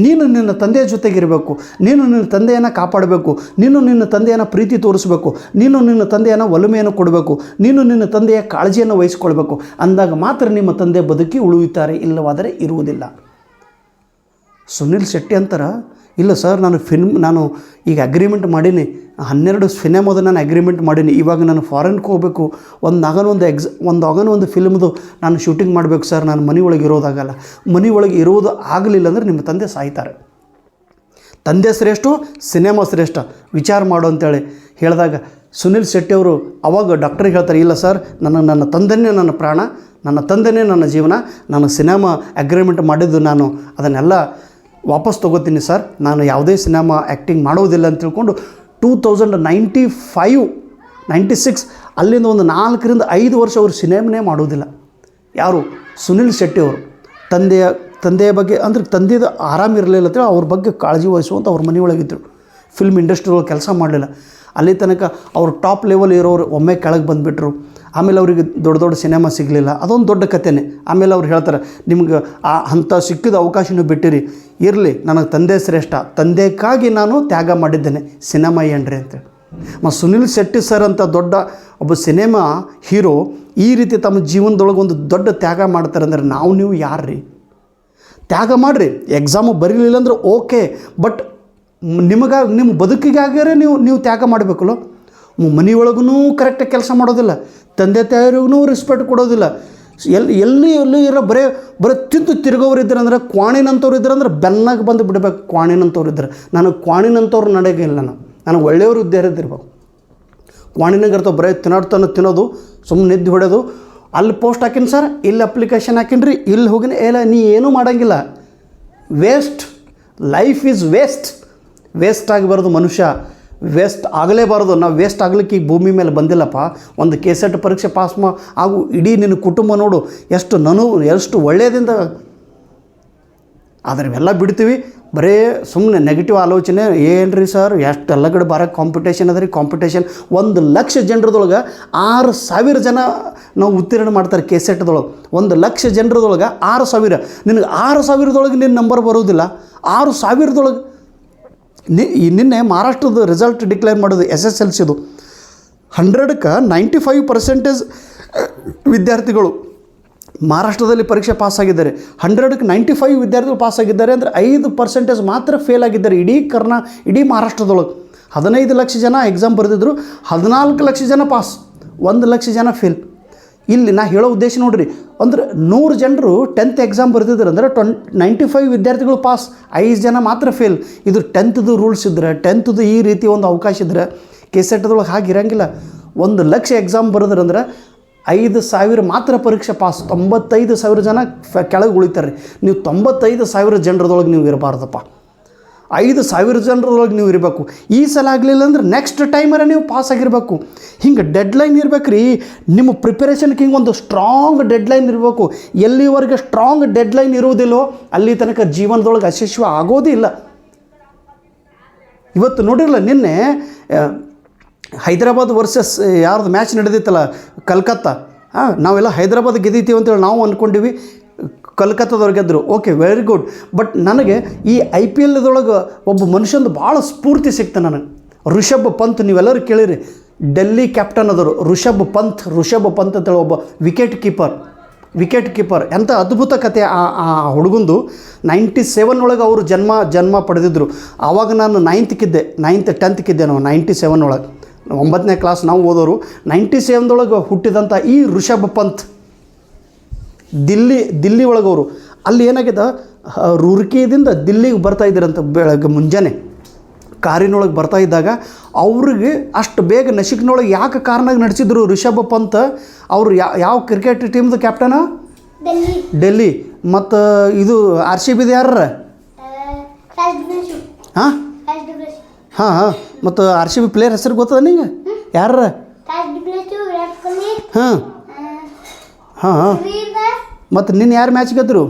ನೀನು ನಿನ್ನ ತಂದೆಯ ಜೊತೆಗಿರಬೇಕು, ನೀನು ನಿನ್ನ ತಂದೆಯನ್ನು ಕಾಪಾಡಬೇಕು, ನೀನು ನಿನ್ನ ತಂದೆಯನ್ನು ಪ್ರೀತಿ ತೋರಿಸಬೇಕು, ನೀನು ನಿನ್ನ ತಂದೆಯನ್ನು ಒಲಮೆಯನ್ನು ಕೊಡಬೇಕು, ನೀನು ನಿನ್ನ ತಂದೆಯ ಕಾಳಜಿಯನ್ನು ವಹಿಸ್ಕೊಳ್ಬೇಕು. ಅಂದಾಗ ಮಾತ್ರ ನಿಮ್ಮ ತಂದೆ ಬದುಕಿ ಉಳಿಯುತ್ತಾರೆ, ಇಲ್ಲವಾದರೆ ಇರುವುದಿಲ್ಲ. ಸುನಿಲ್ ಶೆಟ್ಟಿ ಅಂತಾರೆ, ಇಲ್ಲ ಸರ್ ನಾನು ಈಗ ಅಗ್ರಿಮೆಂಟ್ ಮಾಡೀನಿ, 12 ಸಿನಿಮಾದ ನಾನು ಅಗ್ರಿಮೆಂಟ್ ಮಾಡೀನಿ, ಇವಾಗ ನಾನು ಫಾರಿನ್ಗೆ ಹೋಗಬೇಕು, ಒಂದು ಫಿಲ್ಮ್ದು ನಾನು ಶೂಟಿಂಗ್ ಮಾಡಬೇಕು ಸರ್, ನಾನು ಮನೆ ಒಳಗೆ ಇರೋದಾಗಲ್ಲ. ಮನೆ ಒಳಗೆ ಇರೋದು ಆಗಲಿಲ್ಲ ಅಂದರೆ ನಿಮ್ಮ ತಂದೆ ಸಾಯ್ತಾರೆ. ತಂದೆ ಶ್ರೇಷ್ಠ, ಸಿನಿಮಾ ಶ್ರೇಷ್ಠ, ವಿಚಾರ ಮಾಡು ಅಂತೇಳಿ ಹೇಳಿದಾಗ ಸುನಿಲ್ ಶೆಟ್ಟಿ ಅವರು ಅವಾಗ ಡಾಕ್ಟ್ರಿಗೆ ಹೇಳ್ತಾರೆ, ಇಲ್ಲ ಸರ್ ನನ್ನ ತಂದೆನೇ ನನ್ನ ಪ್ರಾಣ, ನನ್ನ ತಂದೆನೇ ನನ್ನ ಜೀವನ, ನಾನು ಸಿನಿಮಾ ಅಗ್ರಿಮೆಂಟ್ ಮಾಡಿದ್ದು ನಾನು ಅದನ್ನೆಲ್ಲ ವಾಪಸ್ ತೊಗೋತೀನಿ ಸರ್, ನಾನು ಯಾವುದೇ ಸಿನಿಮಾ ಆ್ಯಕ್ಟಿಂಗ್ ಮಾಡೋದಿಲ್ಲ ಅಂತ ತಿಳ್ಕೊಂಡು 1995-96 ಅಲ್ಲಿಂದ ಒಂದು 4 ರಿಂದ 5 ವರ್ಷ ಅವರು ಸಿನಿಮಾನೇ ಮಾಡೋದಿಲ್ಲ. ಯಾರು? ಸುನಿಲ್ ಶೆಟ್ಟಿ ಅವರು. ತಂದೆಯ ಬಗ್ಗೆ ಅಂದರೆ ತಂದೆದು ಆರಾಮಿರಲಿಲ್ಲ ಅಂತೇಳಿ ಅವ್ರ ಬಗ್ಗೆ ಕಾಳಜಿ ವಹಿಸುವಂಥ ಅವ್ರ ಮನೆಯೊಳಗಿದ್ದರು. ಫಿಲ್ಮ್ ಇಂಡಸ್ಟ್ರಿಯೊಳಗೆ ಕೆಲಸ ಮಾಡಲಿಲ್ಲ. ಅಲ್ಲಿ ತನಕ ಅವರು ಟಾಪ್ ಲೆವೆಲ್ ಇರೋರು ಒಮ್ಮೆ ಕೆಳಗೆ ಬಂದುಬಿಟ್ರು. ಆಮೇಲೆ ಅವರಿಗೆ ದೊಡ್ಡ ಸಿನಿಮಾ ಸಿಗಲಿಲ್ಲ, ಅದೊಂದು ದೊಡ್ಡ ಕಥೆನೇ. ಆಮೇಲೆ ಅವ್ರು ಹೇಳ್ತಾರೆ, ನಿಮ್ಗೆ ಅಂಥ ಸಿಕ್ಕಿದ ಅವಕಾಶನೂ ಬಿಟ್ಟಿರಿ, ಇರಲಿ, ನನಗೆ ತಂದೆ ಶ್ರೇಷ್ಠ, ತಂದೆಗಾಗಿ ನಾನು ತ್ಯಾಗ ಮಾಡಿದ್ದೇನೆ, ಸಿನಿಮಾ ಏನ್ರಿ ಅಂತೇಳಿ. ಮತ್ತು ಸುನಿಲ್ ಶೆಟ್ಟಿ ಸರ್ ಅಂತ ದೊಡ್ಡ ಒಬ್ಬ ಸಿನಿಮಾ ಹೀರೋ ಈ ರೀತಿ ತಮ್ಮ ಜೀವನದೊಳಗೆ ಒಂದು ದೊಡ್ಡ ತ್ಯಾಗ ಮಾಡ್ತಾರೆ ಅಂದರೆ ನೀವು ಯಾರ್ರೀ? ತ್ಯಾಗ ಮಾಡಿರಿ, ಎಕ್ಸಾಮು ಬರೀಲಿಲ್ಲ ಅಂದ್ರೆ ಓಕೆ, ಬಟ್ ನಿಮ್ಮ ಬದುಕಿಗಾಗ್ಯಾರೆ ನೀವು ತ್ಯಾಗ ಮಾಡಬೇಕಲ್ಲ. ಮನೆಯೊಳಗೂ ಕರೆಕ್ಟಾಗಿ ಕೆಲಸ ಮಾಡೋದಿಲ್ಲ, ತಂದೆ ತಾಯಿಗೂ ರೆಸ್ಪೆಕ್ಟ್ ಕೊಡೋದಿಲ್ಲ, ಎಲ್ಲಿ ಇರೋ ಬರೀ ತಿಂದು ತಿರುಗೋರು ಇದ್ರಂದ್ರೆ, ಕ್ವಾಣಿನಂಥವ್ರು ಇದ್ರಂದ್ರೆ ಬೆನ್ನಾಗಿ ಬಂದು ಬಿಡಬೇಕು. ಕ್ವಾಣಿನಂಥವ್ರು ಇದ್ರೆ ನನಗೆ ಕ್ವಾಣಿನಂಥವ್ರು ನಡೆಯೋಂಗಿಲ್ಲ, ನನಗೆ ಒಳ್ಳೆಯವರು ಇದ್ದಿರ್ಬೇಕು. ಕ್ವಾಣಿನಾಗಿರ್ತಾವೆ ಬರೀ ತಿನ್ನೋದು, ಸುಮ್ಮನೆ ನಿದ್ದು ಹೊಡೆಯೋದು. ಅಲ್ಲಿ ಪೋಸ್ಟ್ ಹಾಕಿನಿ ಸರ್, ಇಲ್ಲಿ ಅಪ್ಲಿಕೇಶನ್ ಹಾಕಿನ್ರಿ, ಇಲ್ಲಿ ಹೋಗಿನಿ, ನೀ ಏನೂ ಮಾಡೋಂಗಿಲ್ಲ. ವೇಸ್ಟ್, ಲೈಫ್ ಈಸ್ ವೇಸ್ಟ್ ಆಗಬಾರ್ದು. ಮನುಷ್ಯ ವೇಸ್ಟ್ ಆಗಲೇಬಾರ್ದು. ನಾವು ವೇಸ್ಟ್ ಆಗ್ಲಿಕ್ಕೆ ಈಗ ಭೂಮಿ ಮೇಲೆ ಬಂದಿಲ್ಲಪ್ಪ. ಒಂದು ಕೆಸೆಟ್ ಪರೀಕ್ಷೆ ಪಾಸ್ ಆಗು, ಇಡೀ ನಿನ್ನ ಕುಟುಂಬ ನೋಡು ಎಷ್ಟು ಒಳ್ಳೆಯದಿಂದ. ಆದರೆ ಇವೆಲ್ಲ ಬಿಡ್ತೀವಿ, ಬರೀ ಸುಮ್ಮನೆ ನೆಗೆಟಿವ್ ಆಲೋಚನೆ. ಏನು ರೀ ಸರ್, ಎಷ್ಟೆಲ್ಲ ಕಡೆ ಬರೋಕ್ಕೆ ಕಾಂಪಿಟೇಷನ್ ಅದ ರೀ. ಕಾಂಪಿಟೇಷನ್ 1,00,000 ಜನರದೊಳಗೆ 6,000 ಜನ ನಾವು ಉತ್ತೀರ್ಣ ಮಾಡ್ತಾರೆ ಕೆಸೆಟ್ದೊಳಗೆ. 1,00,000 ಜನರದೊಳಗೆ 6,000. ನಿನಗೆ 6,000ದೊಳಗೆ ನಿನ್ನ ನಂಬರ್ ಬರೋದಿಲ್ಲ. 6,000ದೊಳಗೆ ನಿನ್ನೆ ಮಹಾರಾಷ್ಟ್ರದ ರಿಸಲ್ಟ್ ಡಿಕ್ಲೇರ್ ಮಾಡೋದು SSLCದು. 100ಕ್ಕೆ 95% ವಿದ್ಯಾರ್ಥಿಗಳು ಮಹಾರಾಷ್ಟ್ರದಲ್ಲಿ ಪರೀಕ್ಷೆ ಪಾಸಾಗಿದ್ದಾರೆ. 100ಕ್ಕೆ 95 ವಿದ್ಯಾರ್ಥಿಗಳು ಪಾಸಾಗಿದ್ದಾರೆ. ಅಂದರೆ 5% ಮಾತ್ರ ಫೇಲ್ ಆಗಿದ್ದಾರೆ ಇಡೀ ಮಹಾರಾಷ್ಟ್ರದೊಳಗೆ. 15 ಲಕ್ಷ ಜನ ಎಕ್ಸಾಮ್ ಬರೆದಿದ್ರು, 14 ಲಕ್ಷ ಜನ ಪಾಸ್, 1 ಲಕ್ಷ ಜನ ಫೇಲ್. ಇಲ್ಲಿ ನಾ ಹೇಳೋ ಉದ್ದೇಶ ನೋಡ್ರಿ, ಅಂದ್ರೆ 100 ಜನರು 10th ಎಕ್ಸಾಮ್ ಬರೆದಿದ್ರು ಅಂದರೆ 95 ವಿದ್ಯಾರ್ಥಿಗಳು ಪಾಸ್, 5 ಜನ ಮಾತ್ರ ಫೇಲ್. ಇದು 10th ರೂಲ್ಸ್ ಇದ್ದರೆ, 10th ಈ ರೀತಿ ಒಂದು ಅವಕಾಶ ಇದ್ದರೆ ಕೆಸೆಟ್ದೊಳಗೆ ಹಾಗಿರಂಗಿಲ್ಲ. 1 ಲಕ್ಷ ಎಕ್ಸಾಮ್ ಬರೆದ್ರಂದ್ರೆ 5,000 ಮಾತ್ರ ಪರೀಕ್ಷೆ ಪಾಸ್, 95,000 ಜನ ಕೆಳಗೆ ಉಳಿತಾರೆ. ನೀವು 95,000 ಜನರದೊಳಗೆ ನೀವು ಇರಬಾರ್ದಪ್ಪ. 5,000 ಜನರೊಳಗೆ ನೀವು ಇರಬೇಕು. ಈ ಸಲ ಆಗಲಿಲ್ಲ ಅಂದ್ರೆ ನೆಕ್ಸ್ಟ್ ಟೈಮರ ನೀವು ಪಾಸ್ ಆಗಿರಬೇಕು. ಹಿಂಗೆ ಡೆಡ್ಲೈನ್ ಇರ್ಬೇಕು ರೀ ನಿಮ್ಮ ಪ್ರಿಪರೇಷನ್ಗೆ. ಹಿಂಗೆ ಒಂದು ಸ್ಟ್ರಾಂಗ್ ಡೆಡ್ಲೈನ್ ಇರಬೇಕು. ಎಲ್ಲಿವರೆಗೆ ಸ್ಟ್ರಾಂಗ್ ಡೆಡ್ಲೈನ್ ಇರುವುದಿಲ್ಲೋ ಅಲ್ಲಿ ತನಕ ಜೀವನದೊಳಗೆ ಯಶಸ್ವಿ ಆಗೋದೇ ಇಲ್ಲ. ಇವತ್ತು ನೋಡಿರಲ್ಲ, ನಿನ್ನೆ ಹೈದರಾಬಾದ್ ವರ್ಸಸ್ ಯಾರ್ದು ಮ್ಯಾಚ್ ನಡೆದಿತ್ತಲ್ಲ, ಕಲ್ಕತ್ತಾ. ನಾವೆಲ್ಲ ಹೈದರಾಬಾದ್ ಗೆದ್ದೀತೀವಿ ಅಂತೇಳಿ ನಾವು ಅಂದ್ಕೊಂಡಿವಿ, ಕಲ್ಕತ್ತಾದವ್ರು ಗೆದ್ದರು. Okay, very good. ಬಟ್ ನನಗೆ ಈ IPLದೊಳಗೆ ಒಬ್ಬ ಮನುಷ್ಯಂದು ಭಾಳ ಸ್ಫೂರ್ತಿ ಸಿಕ್ತು ನನಗೆ. ರಿಷಬ್ ಪಂತ್, ನೀವೆಲ್ಲರೂ ಕೇಳಿರಿ, ಡೆಲ್ಲಿ ಕ್ಯಾಪ್ಟನ್ ಆದರು ರಿಷಬ್ ಪಂತ್ ಅಂತೇಳಿ ಒಬ್ಬ ವಿಕೆಟ್ ಕೀಪರ್. ಎಂಥ ಅದ್ಭುತ ಕತೆ ಆ ಹುಡುಗಂದು. 97 ಒಳಗೆ ಅವರು ಜನ್ಮ ಪಡೆದಿದ್ದರು. ಆವಾಗ ನಾನು 10th ನಾವು 97 ಒಳಗೆ 9ನೇ ಕ್ಲಾಸ್ ನಾವು ಓದೋರು. 97 ಹುಟ್ಟಿದಂಥ ಈ ರಿಷಬ್ ಪಂತ್ ದಿಲ್ಲಿ ಒಳಗವರು. ಅಲ್ಲಿ ಏನಾಗಿದೆ, ರೂರ್ಕಿಯಿಂದ ದಿಲ್ಲಿಗೆ ಬರ್ತಾಯಿದ್ದೀರಂತ ಬೆಳಗ್ಗೆ ಮುಂಜಾನೆ ಕಾರಿನೊಳಗೆ ಬರ್ತಾ ಇದ್ದಾಗ ಅವ್ರಿಗೆ ಅಷ್ಟು ಬೇಗ ನಶಿಕ್ನೊಳಗೆ ಯಾಕೆ ಕಾರ್ನಾಗ ನಡೆಸಿದ್ರು ರಿಷಬ್ ಪಂತ್. ಅವರು ಯಾವ ಕ್ರಿಕೆಟ್ ಟೀಮ್ದು ಕ್ಯಾಪ್ಟನ? ಡೆಲ್ಲಿ. ಮತ್ತು ಇದು RCBದು ಯಾರ? ಹಾಂ, ಮತ್ತು RCB ಪ್ಲೇಯರ್ ಹೆಸರು ಗೊತ್ತದ ನಿಂಗೆ? ಯಾರ? ಹಾಂ. ಮತ್ತು ನಿನ್ನ ಯಾರು ಮ್ಯಾಚ್ ಗೆದ್ರು?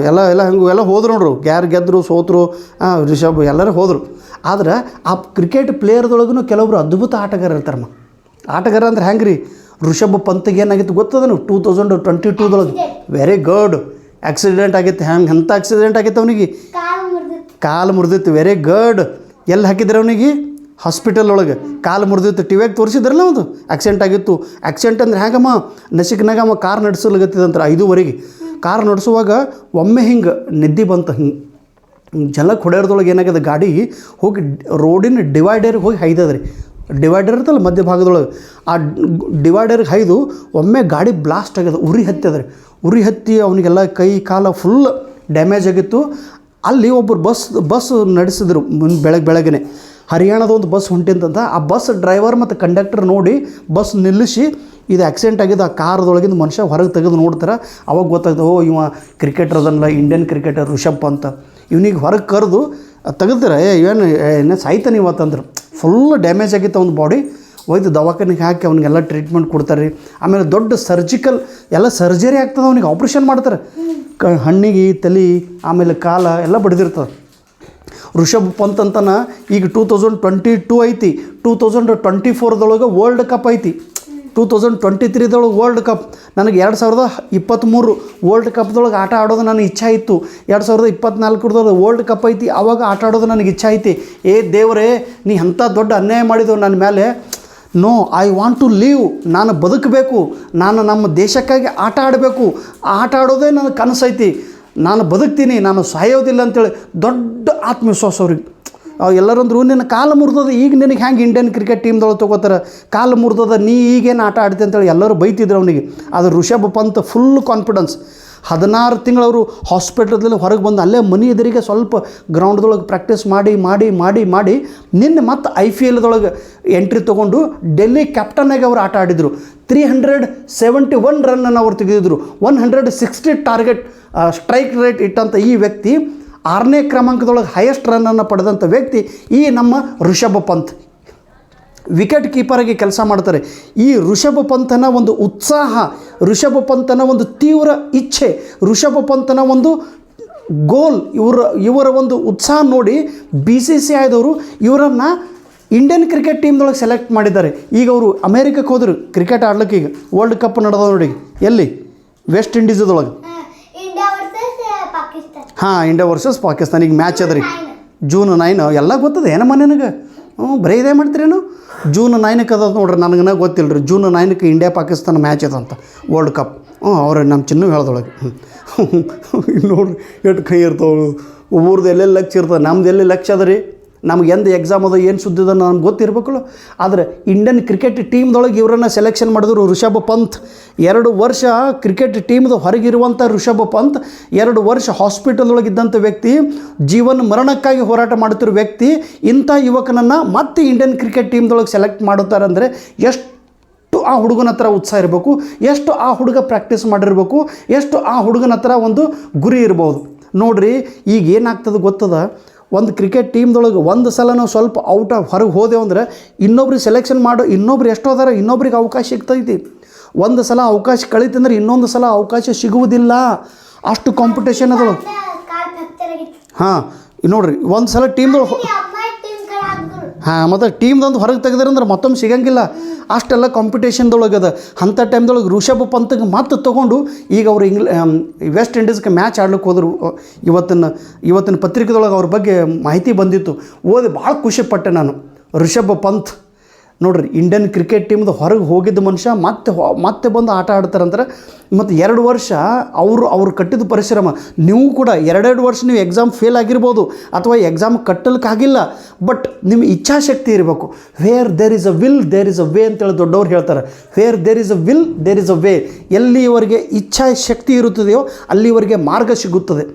ಎಲ್ಲ ಹಂಗೆ ಹೋದ್ರು ನೋಡ್ರು. ಯಾರು ಗೆದ್ದರು ಸೋತರು, ರಿಷಬ್ ಎಲ್ಲರೂ ಹೋದರು. ಆದ್ರೆ ಆ ಕ್ರಿಕೆಟ್ ಪ್ಲೇಯರ್ದೊಳಗೂ ಕೆಲವೊಬ್ರು ಅದ್ಭುತ ಆಟಗಾರ ಇರ್ತಾರಮ್ಮ. ಆಟಗಾರ ಅಂದ್ರೆ ಹೆಂಗೆ ರೀ, ರಿಷಬ್ ಪಂತ್ಗೆ ಏನಾಗಿತ್ತು ಗೊತ್ತದನು? 2022 ವೆರಿ ಗುಡ್. ಆಕ್ಸಿಡೆಂಟ್ ಆಗಿತ್ತು. ಎಂಥ ಆಕ್ಸಿಡೆಂಟ್ ಆಗಿತ್ತು ಅವನಿಗೆ? ಕಾಲು ಮುರಿದಿತ್ತು. Very good. ಎಲ್ಲಿ ಹಾಕಿದ್ರೆ ಅವನಿಗೆ? ಹಾಸ್ಪಿಟಲ್ ಒಳಗೆ ಕಾಲು ಮುರಿದಿತ್ತು. ಟಿವಿಯಾಗ ತೋರಿಸಿದ್ರಲ್ಲ, ಒಂದು ಆಕ್ಸಿಡೆಂಟ್ ಆಗಿತ್ತು. ಆಕ್ಸಿಡೆಂಟ್ ಅಂದ್ರೆ ಹೇಗಮ್ಮ, ನಸಿಕ್ನಾಗ ಅಮ್ಮ ಕಾರ್ ನಡೆಸಲಗತ್ತಿದಂತಾರೆ 5:30. ಕಾರ್ ನಡೆಸುವಾಗ ಒಮ್ಮೆ ಹಿಂಗೆ ನಿದ್ದೆ ಬಂತು. ಹಿಂಗೆ ಜಲಕ್ಕೆ ಹೊಡೆಯೋದ್ರೊಳಗೆ ಏನಾಗಿದೆ, ಗಾಡಿ ಹೋಗಿ ರೋಡಿನ ಡಿವೈಡರ್ಗೆ ಹೋಗಿ ಹೈದದ್ರಿ. ಡಿವೈಡರ್ ಇರ್ತಲ್ಲ ಮಧ್ಯಭಾಗದೊಳಗೆ, ಆ ಡಿವೈಡರ್ಗೆ ಹೈದು ಒಮ್ಮೆ ಗಾಡಿ ಬ್ಲಾಸ್ಟ್ ಆಗ್ಯದ. ಉರಿ ಹತ್ತಿ ಅವನಿಗೆಲ್ಲ ಕೈ ಕಾಲ ಫುಲ್ ಡ್ಯಾಮೇಜ್ ಆಗಿತ್ತು. ಅಲ್ಲಿ ಒಬ್ಬರು ಬಸ್ ನಡೆಸಿದ್ರು ಬೆಳಗ್ಗೆ. ಹರಿಯಾಣದ ಒಂದು ಬಸ್ ಹೊಂಟಿಂತಂತ. ಆ ಬಸ್ ಡ್ರೈವರ್ ಮತ್ತು ಕಂಡಕ್ಟರ್ ನೋಡಿ ಬಸ್ ನಿಲ್ಲಿಸಿ ಇದು ಆಕ್ಸಿಡೆಂಟ್ ಆಗಿದೆ, ಆ ಕಾರ್ದೊಳಗಿಂದ ಮನುಷ್ಯ ಹೊರಗೆ ತೆಗೆದು ನೋಡ್ತಾರೆ. ಅವಾಗ ಗೊತ್ತಾಗ್ತದೆ, ಓ ಇವ ಕ್ರಿಕೆಟರ್ ಅದನ್ನಲ್ಲ, ಇಂಡಿಯನ್ ಕ್ರಿಕೆಟರ್ ರಿಷಬ್ ಅಂತ. ಇವನಿಗೆ ಹೊರಗೆ ಕರೆದು ತೆಗೆದ್ರೆ ಏನು ಸಾಯ್ತಾನೆ ಇವತ್ತಂದ್ರೆ. ಫುಲ್ ಡ್ಯಾಮೇಜ್ ಆಗಿತ್ತು ಅವ್ನ ಬಾಡಿ. ಒಯ್ದು ದವಾಖಾನೆಗೆ ಹಾಕಿ ಅವನಿಗೆಲ್ಲ ಟ್ರೀಟ್ಮೆಂಟ್ ಕೊಡ್ತಾರೆ ರೀ. ಆಮೇಲೆ ದೊಡ್ಡ ಸರ್ಜಿಕಲ್ ಎಲ್ಲ ಸರ್ಜರಿ ಆಗ್ತದೆ, ಅವನಿಗೆ ಆಪ್ರೇಷನ್ ಮಾಡ್ತಾರೆ. ಹಣ್ಣಿಗೆ ತಲೆ ಆಮೇಲೆ ಕಾಲ ಎಲ್ಲ ಬಡಿದಿರ್ತದೆ. ರಿಷಬ್ ಪಂತ್ ಅಂತನ ಈಗ 2022 ಐತಿ. 2024 ವರ್ಲ್ಡ್ ಕಪ್ ಐತಿ. 2023 ವರ್ಲ್ಡ್ ಕಪ್. ನನಗೆ 2023 ವರ್ಲ್ಡ್ ಕಪ್ದೊಳಗೆ ಆಟ ಆಡೋದು ನನಗೆ ಇಚ್ಛೆ ಇತ್ತು. 2024 ವರ್ಲ್ಡ್ ಕಪ್ ಐತಿ, ಆವಾಗ ಆಟ ಆಡೋದು ನನಗೆ ಇಚ್ಛೆ ಐತಿ. ದೇವರೇ, ನೀ ಅಂಥ ದೊಡ್ಡ ಅನ್ಯಾಯ ಮಾಡಿದವು ನನ್ನ ಮೇಲೆ. No, I want to leave. ನಾನು ಬದುಕಬೇಕು, ನಾನು ನಮ್ಮ ದೇಶಕ್ಕಾಗಿ ಆಟ ಆಡಬೇಕು. ಆಟ ಆಡೋದೇ ನನ್ನ ಕನಸೈತಿ. ನಾನು ಬದುಕ್ತೀನಿ, ನಾನು ಸಾಯೋದಿಲ್ಲ ಅಂತೇಳಿ ದೊಡ್ಡ ಆತ್ಮವಿಶ್ವಾಸ ಅವ್ರಿಗೆ. ಎಲ್ಲರಂದ್ರು ನಿನ್ನ ಕಾಲು ಮುರಿದದ, ಈಗ ನಿನಗೆ ಹೆಂಗೆ ಇಂಡಿಯನ್ ಕ್ರಿಕೆಟ್ ಟೀಮ್ದೊಳಗೆ ತೊಗೋತಾರೆ, ಕಾಲು ಮುರಿದದ, ನೀ ಈಗೇನು ಆಟ ಆಡ್ತಿ ಅಂತೇಳಿ ಎಲ್ಲರೂ ಬೈತಿದ್ರು ಅವನಿಗೆ. ಆದರೆ ಋಷಭ್ ಪಂತ್ ಫುಲ್ ಕಾನ್ಫಿಡೆನ್ಸ್. 16 ತಿಂಗಳು ಅವರು ಹಾಸ್ಪಿಟಲ್ದಲ್ಲಿ ಹೊರಗೆ ಬಂದು ಅಲ್ಲೇ ಮನೆ ಎದುರಿಗೆ ಸ್ವಲ್ಪ ಗ್ರೌಂಡ್ದೊಳಗೆ ಪ್ರಾಕ್ಟೀಸ್ ಮಾಡಿ ಮಾಡಿ ಮಾಡಿ ಮಾಡಿ ನಿನ್ನೆ ಮತ್ತೆ IPLದೊಳಗೆ ಎಂಟ್ರಿ ತೊಗೊಂಡು ಡೆಲ್ಲಿ ಕ್ಯಾಪ್ಟನ್ನಾಗಿ ಅವರು ಆಟ ಆಡಿದರು. 371 ರನ್ನನ್ನು ಅವರು ತೆಗೆದಿದ್ರು. 160 ಟಾರ್ಗೆಟ್ ಸ್ಟ್ರೈಕ್ ರೇಟ್ ಇಟ್ಟಂಥ ಈ ವ್ಯಕ್ತಿ 6ನೇ ಕ್ರಮಾಂಕದೊಳಗೆ ಹೈಯೆಸ್ಟ್ ರನ್ನನ್ನು ಪಡೆದಂಥ ವ್ಯಕ್ತಿ ಈ ನಮ್ಮ ಋಷಭ್ ಪಂತ್. ವಿಕೆಟ್ ಕೀಪರಾಗಿ ಕೆಲಸ ಮಾಡ್ತಾರೆ. ಈ ಋಷಭ್ ಪಂತನ ಒಂದು ಉತ್ಸಾಹ, ಋಷಭ್ ಪಂತನ ಒಂದು ತೀವ್ರ ಇಚ್ಛೆ, ಋಷಭ್ ಪಂತನ ಒಂದು ಗೋಲ್, ಇವರ ಒಂದು ಉತ್ಸಾಹ ನೋಡಿ BCCIದವರು ಇವರನ್ನು ಇಂಡಿಯನ್ ಕ್ರಿಕೆಟ್ ಟೀಮ್ದೊಳಗೆ ಸೆಲೆಕ್ಟ್ ಮಾಡಿದ್ದಾರೆ. ಈಗ ಅವರು ಅಮೇರಿಕಕ್ಕೆ ಹೋದರು ಕ್ರಿಕೆಟ್ ಆಡ್ಲಿಕ್ಕೆ. ಈಗ ವರ್ಲ್ಡ್ ಕಪ್ ನಡೆದ ನೋಡಿ, ಎಲ್ಲಿ? ವೆಸ್ಟ್ ಇಂಡೀಸ್ದೊಳಗೆ. ಹಾಂ, ಇಂಡಿಯಾ ವರ್ಸಸ್ ಪಾಕಿಸ್ತಾನ ಈಗ ಮ್ಯಾಚ್ ಅದ ರೀ. June 9 ಎಲ್ಲ ಗೊತ್ತದೆ ಏನಮ್ಮ ನನಗೆ? ಬರೀ ಇದೇ ಮಾಡ್ತೀರೇನು? June 9ಕ್ಕೆ ಅದ ನೋಡ್ರಿ, ನನಗನ ಗೊತ್ತಿಲ್ಲ ರೀ. June 9ಕ್ಕೆ ಇಂಡಿಯಾ ಪಾಕಿಸ್ತಾನ ಮ್ಯಾಚ್ ಅದಂತ ವರ್ಲ್ಡ್ ಕಪ್. ಅವ್ರು ನಮ್ಮ ಚಿನ್ನು ಹೇಳ್ದೊಳಗೆ ನೋಡ್ರಿ ಎಷ್ಟು ಕೈ ಇರ್ತಾವೆ. ಒಬ್ಬರದ್ದು ಎಲ್ಲೆಲ್ಲಿ ಲಕ್ಷ ಇರ್ತದೆ, ನಮ್ದು ಎಲ್ಲಿ ಲಕ್ಷ ಅದ ರೀ. ನಮ್ಗೆ ಎಂದು ಎಕ್ಸಾಮ್ ಅದ, ಏನು ಸುದ್ದಿ ಅದ ನಮ್ಗೆ ಗೊತ್ತಿರಬೇಕಲ್ಲ. ಆದರೆ ಇಂಡಿಯನ್ ಕ್ರಿಕೆಟ್ ಟೀಮ್ದೊಳಗೆ ಇವರನ್ನು ಸೆಲೆಕ್ಷನ್ ಮಾಡಿದ್ರು ಋಷಭ್ ಪಂತ್. 2 ವರ್ಷ ಕ್ರಿಕೆಟ್ ಟೀಮ್ದು ಹೊರಗಿರುವಂಥ ಋಷಭ್ ಪಂತ್ 2 ವರ್ಷ ಹಾಸ್ಪಿಟಲ್ದೊಳಗೆ ಇದ್ದಂಥ ವ್ಯಕ್ತಿ, ಜೀವನ ಮರಣಕ್ಕಾಗಿ ಹೋರಾಟ ಮಾಡುತ್ತಿರೋ ವ್ಯಕ್ತಿ. ಇಂಥ ಯುವಕನನ್ನು ಮತ್ತೆ ಇಂಡಿಯನ್ ಕ್ರಿಕೆಟ್ ಟೀಮ್ದೊಳಗೆ ಸೆಲೆಕ್ಟ್ ಮಾಡುತ್ತಾರೆ ಅಂದರೆ ಎಷ್ಟು ಆ ಹುಡುಗನ ಹತ್ರ ಉತ್ಸಾಹ ಇರಬೇಕು, ಎಷ್ಟು ಆ ಹುಡುಗ ಪ್ರಾಕ್ಟೀಸ್ ಮಾಡಿರಬೇಕು, ಎಷ್ಟು ಆ ಹುಡುಗನ ಹತ್ರ ಒಂದು ಗುರಿ ಇರ್ಬೋದು. ನೋಡಿರಿ ಈಗ ಏನಾಗ್ತದೆ ಗೊತ್ತದ, ಒಂದು ಕ್ರಿಕೆಟ್ ಟೀಮ್ದೊಳಗೆ ಒಂದು ಸಲ ನಾವು ಸ್ವಲ್ಪ ಔಟ್ ಹೊರಗೆ ಹೋದೆವು ಅಂದರೆ ಇನ್ನೊಬ್ರಿಗೆ ಸೆಲೆಕ್ಷನ್ ಮಾಡೋ ಇನ್ನೊಬ್ರು ಎಷ್ಟೋ ಅದಾರ, ಇನ್ನೊಬ್ರಿಗೆ ಅವಕಾಶ ಸಿಗ್ತೈತಿ. ಒಂದು ಸಲ ಅವಕಾಶ ಕಳೀತಂದ್ರೆ ಇನ್ನೊಂದು ಸಲ ಅವಕಾಶ ಸಿಗುವುದಿಲ್ಲ, ಅಷ್ಟು ಕಾಂಪಿಟೇಷನ್ ಅದೊಳಗೆ. ಹಾಂ ನೋಡಿರಿ, ಒಂದು ಸಲ ಟೀಮ್ದೊಳಗೆ ಮತ್ತು ಟೀಮ್ದೊಂದು ಹೊರಗೆ ತೆಗೆದ್ರಂದ್ರೆ ಮತ್ತೊಮ್ಮೆ ಸಿಗಂಗಿಲ್ಲ, ಅಷ್ಟೆಲ್ಲ ಕಾಂಪಿಟೇಷನ್ದೊಳಗದ. ಅಂಥ ಟೈಮ್ದೊಳಗೆ ಋಷಭ್ ಪಂತ್ಗೆ ಮತ್ತೆ ತೊಗೊಂಡು ಈಗ ಅವರು ವೆಸ್ಟ್ ಇಂಡೀಸ್ಗೆ ಮ್ಯಾಚ್ ಆಡ್ಲಿಕ್ಕೆ ಹೋದರು. ಇವತ್ತಿನ ಪತ್ರಿಕೆದೊಳಗೆ ಅವ್ರ ಬಗ್ಗೆ ಮಾಹಿತಿ ಬಂದಿತ್ತು, ಓದಿ ಭಾಳ ಖುಷಿಪಟ್ಟೆ ನಾನು. ಋಷಭ್ ಪಂತ್ ನೋಡಿರಿ, ಇಂಡಿಯನ್ ಕ್ರಿಕೆಟ್ ಟೀಮ್ದು ಹೊರಗೆ ಹೋಗಿದ್ದ ಮನುಷ್ಯ ಮತ್ತೆ ಬಂದು ಆಟ ಆಡ್ತಾರಂದ್ರೆ, ಮತ್ತು 2 ವರ್ಷ ಅವರು ಕಟ್ಟಿದ ಪರಿಶ್ರಮ. ನೀವು ಕೂಡ 2 ವರ್ಷ ನೀವು ಎಕ್ಸಾಮ್ ಫೇಲ್ ಆಗಿರ್ಬೋದು, ಅಥವಾ ಎಕ್ಸಾಮ್ ಕಟ್ಟಲಿಕ್ಕಾಗಿಲ್ಲ, ಬಟ್ ನಿಮ್ಮ ಇಚ್ಛಾಶಕ್ತಿ ಇರಬೇಕು. Where there is a will there is a way ಅಂತೇಳಿ ದೊಡ್ಡವ್ರು ಹೇಳ್ತಾರೆ. Where there is a will there is a way. ಎಲ್ಲಿವರೆಗೆ ಇಚ್ಛಾಶಕ್ತಿ ಇರುತ್ತದೆಯೋ ಅಲ್ಲಿವರೆಗೆ ಮಾರ್ಗ ಸಿಗುತ್ತದೆ.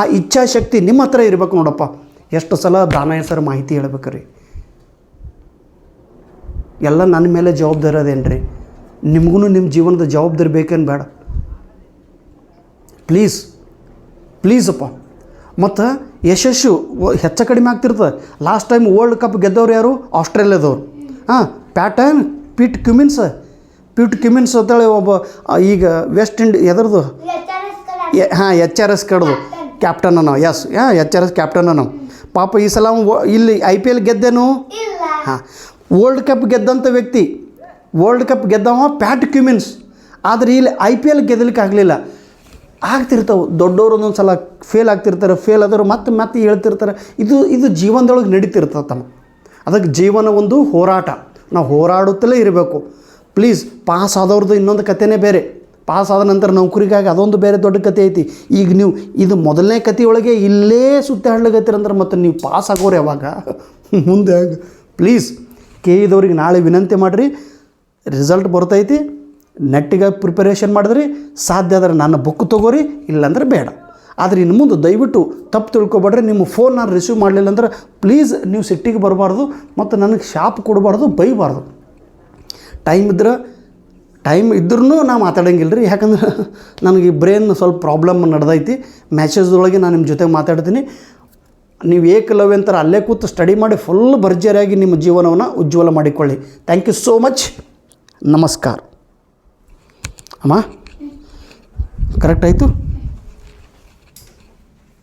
ಆ ಇಚ್ಛಾಶಕ್ತಿ ನಿಮ್ಮ ಹತ್ರ ಇರಬೇಕು ನೋಡಪ್ಪ. ಎಷ್ಟು ಸಲ ದಾನ ಸರ್ ಮಾಹಿತಿ ಹೇಳ್ಬೇಕ್ರಿ, ಎಲ್ಲ ನನ್ನ ಮೇಲೆ ಜವಾಬ್ದಾರಿ ಅದೇನು ರೀ? ನಿಮಗೂ ನಿಮ್ಮ ಜೀವನದ ಜವಾಬ್ದಾರಿ ಬೇಕೇನು ಬೇಡ? ಪ್ಲೀಸಪ್ಪ. ಮತ್ತು ಯಶಸ್ಸು ಹೆಚ್ಚು ಕಡಿಮೆ ಆಗ್ತಿರ್ತದೆ. ಲಾಸ್ಟ್ ಟೈಮ್ ವರ್ಲ್ಡ್ ಕಪ್ ಗೆದ್ದವ್ರು ಯಾರು? ಆಸ್ಟ್ರೇಲಿಯಾದವ್ರು. ಪೀಟ್ ಕ್ಯುಮಿನ್ಸ್ ಅಂತೇಳಿ ಒಬ್ಬ ಈಗ ವೆಸ್ಟ್ ಎದರದು HRS ಕಡ್ದು ಕ್ಯಾಪ್ಟನ್ ನಾವು. HRS ಕ್ಯಾಪ್ಟನ್ ನಾವು. ಪಾಪ ಈ ಸಲ ಇಲ್ಲಿ IPL ಗೆದ್ದೇನು? ವರ್ಲ್ಡ್ ಕಪ್ ಗೆದ್ದಂಥ ವ್ಯಕ್ತಿ, ವರ್ಲ್ಡ್ ಕಪ್ ಗೆದ್ದವ ಪ್ಯಾಟ್ ಕ್ಯುಮಿನ್ಸ್. ಆದರೆ ಇಲ್ಲಿ IPL ಗೆದ್ದಲಿಕ್ಕೆ ಆಗಲಿಲ್ಲ. ಆಗ್ತಿರ್ತಾವೆ, ದೊಡ್ಡವರು ಒಂದೊಂದು ಸಲ ಫೇಲ್ ಆಗ್ತಿರ್ತಾರೆ, ಫೇಲ್ ಆದವರು ಮತ್ತೆ ಹೇಳ್ತಿರ್ತಾರೆ. ಇದು ಜೀವನದೊಳಗೆ ನಡೀತಿರ್ತದೆ ತಮ್ಮ. ಅದಕ್ಕೆ ಜೀವನ ಒಂದು ಹೋರಾಟ, ನಾವು ಹೋರಾಡುತ್ತಲೇ ಇರಬೇಕು. ಪ್ಲೀಸ್, ಪಾಸ್ ಆದವ್ರದ್ದು ಇನ್ನೊಂದು ಕಥೆನೇ ಬೇರೆ. ಪಾಸ್ ಆದ ನಂತರ ನೌಕರಿಗಾಗಿ ಅದೊಂದು ಬೇರೆ ದೊಡ್ಡ ಕತೆ ಐತಿ. ಈಗ ನೀವು ಇದು ಮೊದಲನೇ ಕಥೆಯೊಳಗೆ ಇಲ್ಲೇ ಸುತ್ತಾಡ್ಲಿಕತ್ತೀರಂದ್ರೆ ಮತ್ತೆ ನೀವು ಪಾಸ್ ಆಗೋರು ಯಾವಾಗ? ಮುಂದೆ ಆಗ. ಪ್ಲೀಸ್ KEದವ್ರಿಗೆ ನಾಳೆ ವಿನಂತಿ ಮಾಡಿರಿ, ರಿಸಲ್ಟ್ ಬರ್ತೈತಿ, ನೆಟ್ಟಿಗೆ ಪ್ರಿಪರೇಷನ್ ಮಾಡಿದ್ರಿ, ಸಾಧ್ಯ ಆದರೆ ನನ್ನ ಬುಕ್ ತೊಗೋರಿ, ಇಲ್ಲಾಂದ್ರೆ ಬೇಡ. ಆದರೆ ಇನ್ನು ಮುಂದೆ ದಯವಿಟ್ಟು ತಪ್ಪು ತಿಳ್ಕೊಬೇಡ್ರಿ. ನಿಮ್ಮ ಫೋನ್ ನಾನು ರಿಸೀವ್ ಮಾಡಲಿಲ್ಲ ಅಂದ್ರೆ ಪ್ಲೀಸ್ ನೀವು ಸಿಟ್ಟಿಗೆ ಬರಬಾರ್ದು, ಮತ್ತು ನನಗೆ ಶಾಪ್ ಕೊಡಬಾರ್ದು, ಬೈಬಾರ್ದು. ಟೈಮ್ ಇದ್ರೂ ನಾ ಮಾತಾಡೋಂಗಿಲ್ಲ ರೀ. ಯಾಕಂದ್ರೆ ನನಗೆ ಬ್ರೈನ್ ಸ್ವಲ್ಪ ಪ್ರಾಬ್ಲಮ್ ನಡೆದೈತಿ. ಮ್ಯಾಚಸ್ದೊಳಗೆ ನಾನು ನಿಮ್ಮ ಜೊತೆಗೆ ಮಾತಾಡ್ತೀನಿ. ನೀವು ಏಕಲವ್ಯ ಅಂತಾರೆ ಅಲ್ಲೇ ಕೂತು ಸ್ಟಡಿ ಮಾಡಿ ಫುಲ್ ಭರ್ಜರಿಯಾಗಿ ನಿಮ್ಮ ಜೀವನವನ್ನು ಉಜ್ವಲ ಮಾಡಿಕೊಳ್ಳಿ. Thank you so much. ನಮಸ್ಕಾರ. ಅಮ್ಮ ಕರೆಕ್ಟ್ ಆಯಿತು.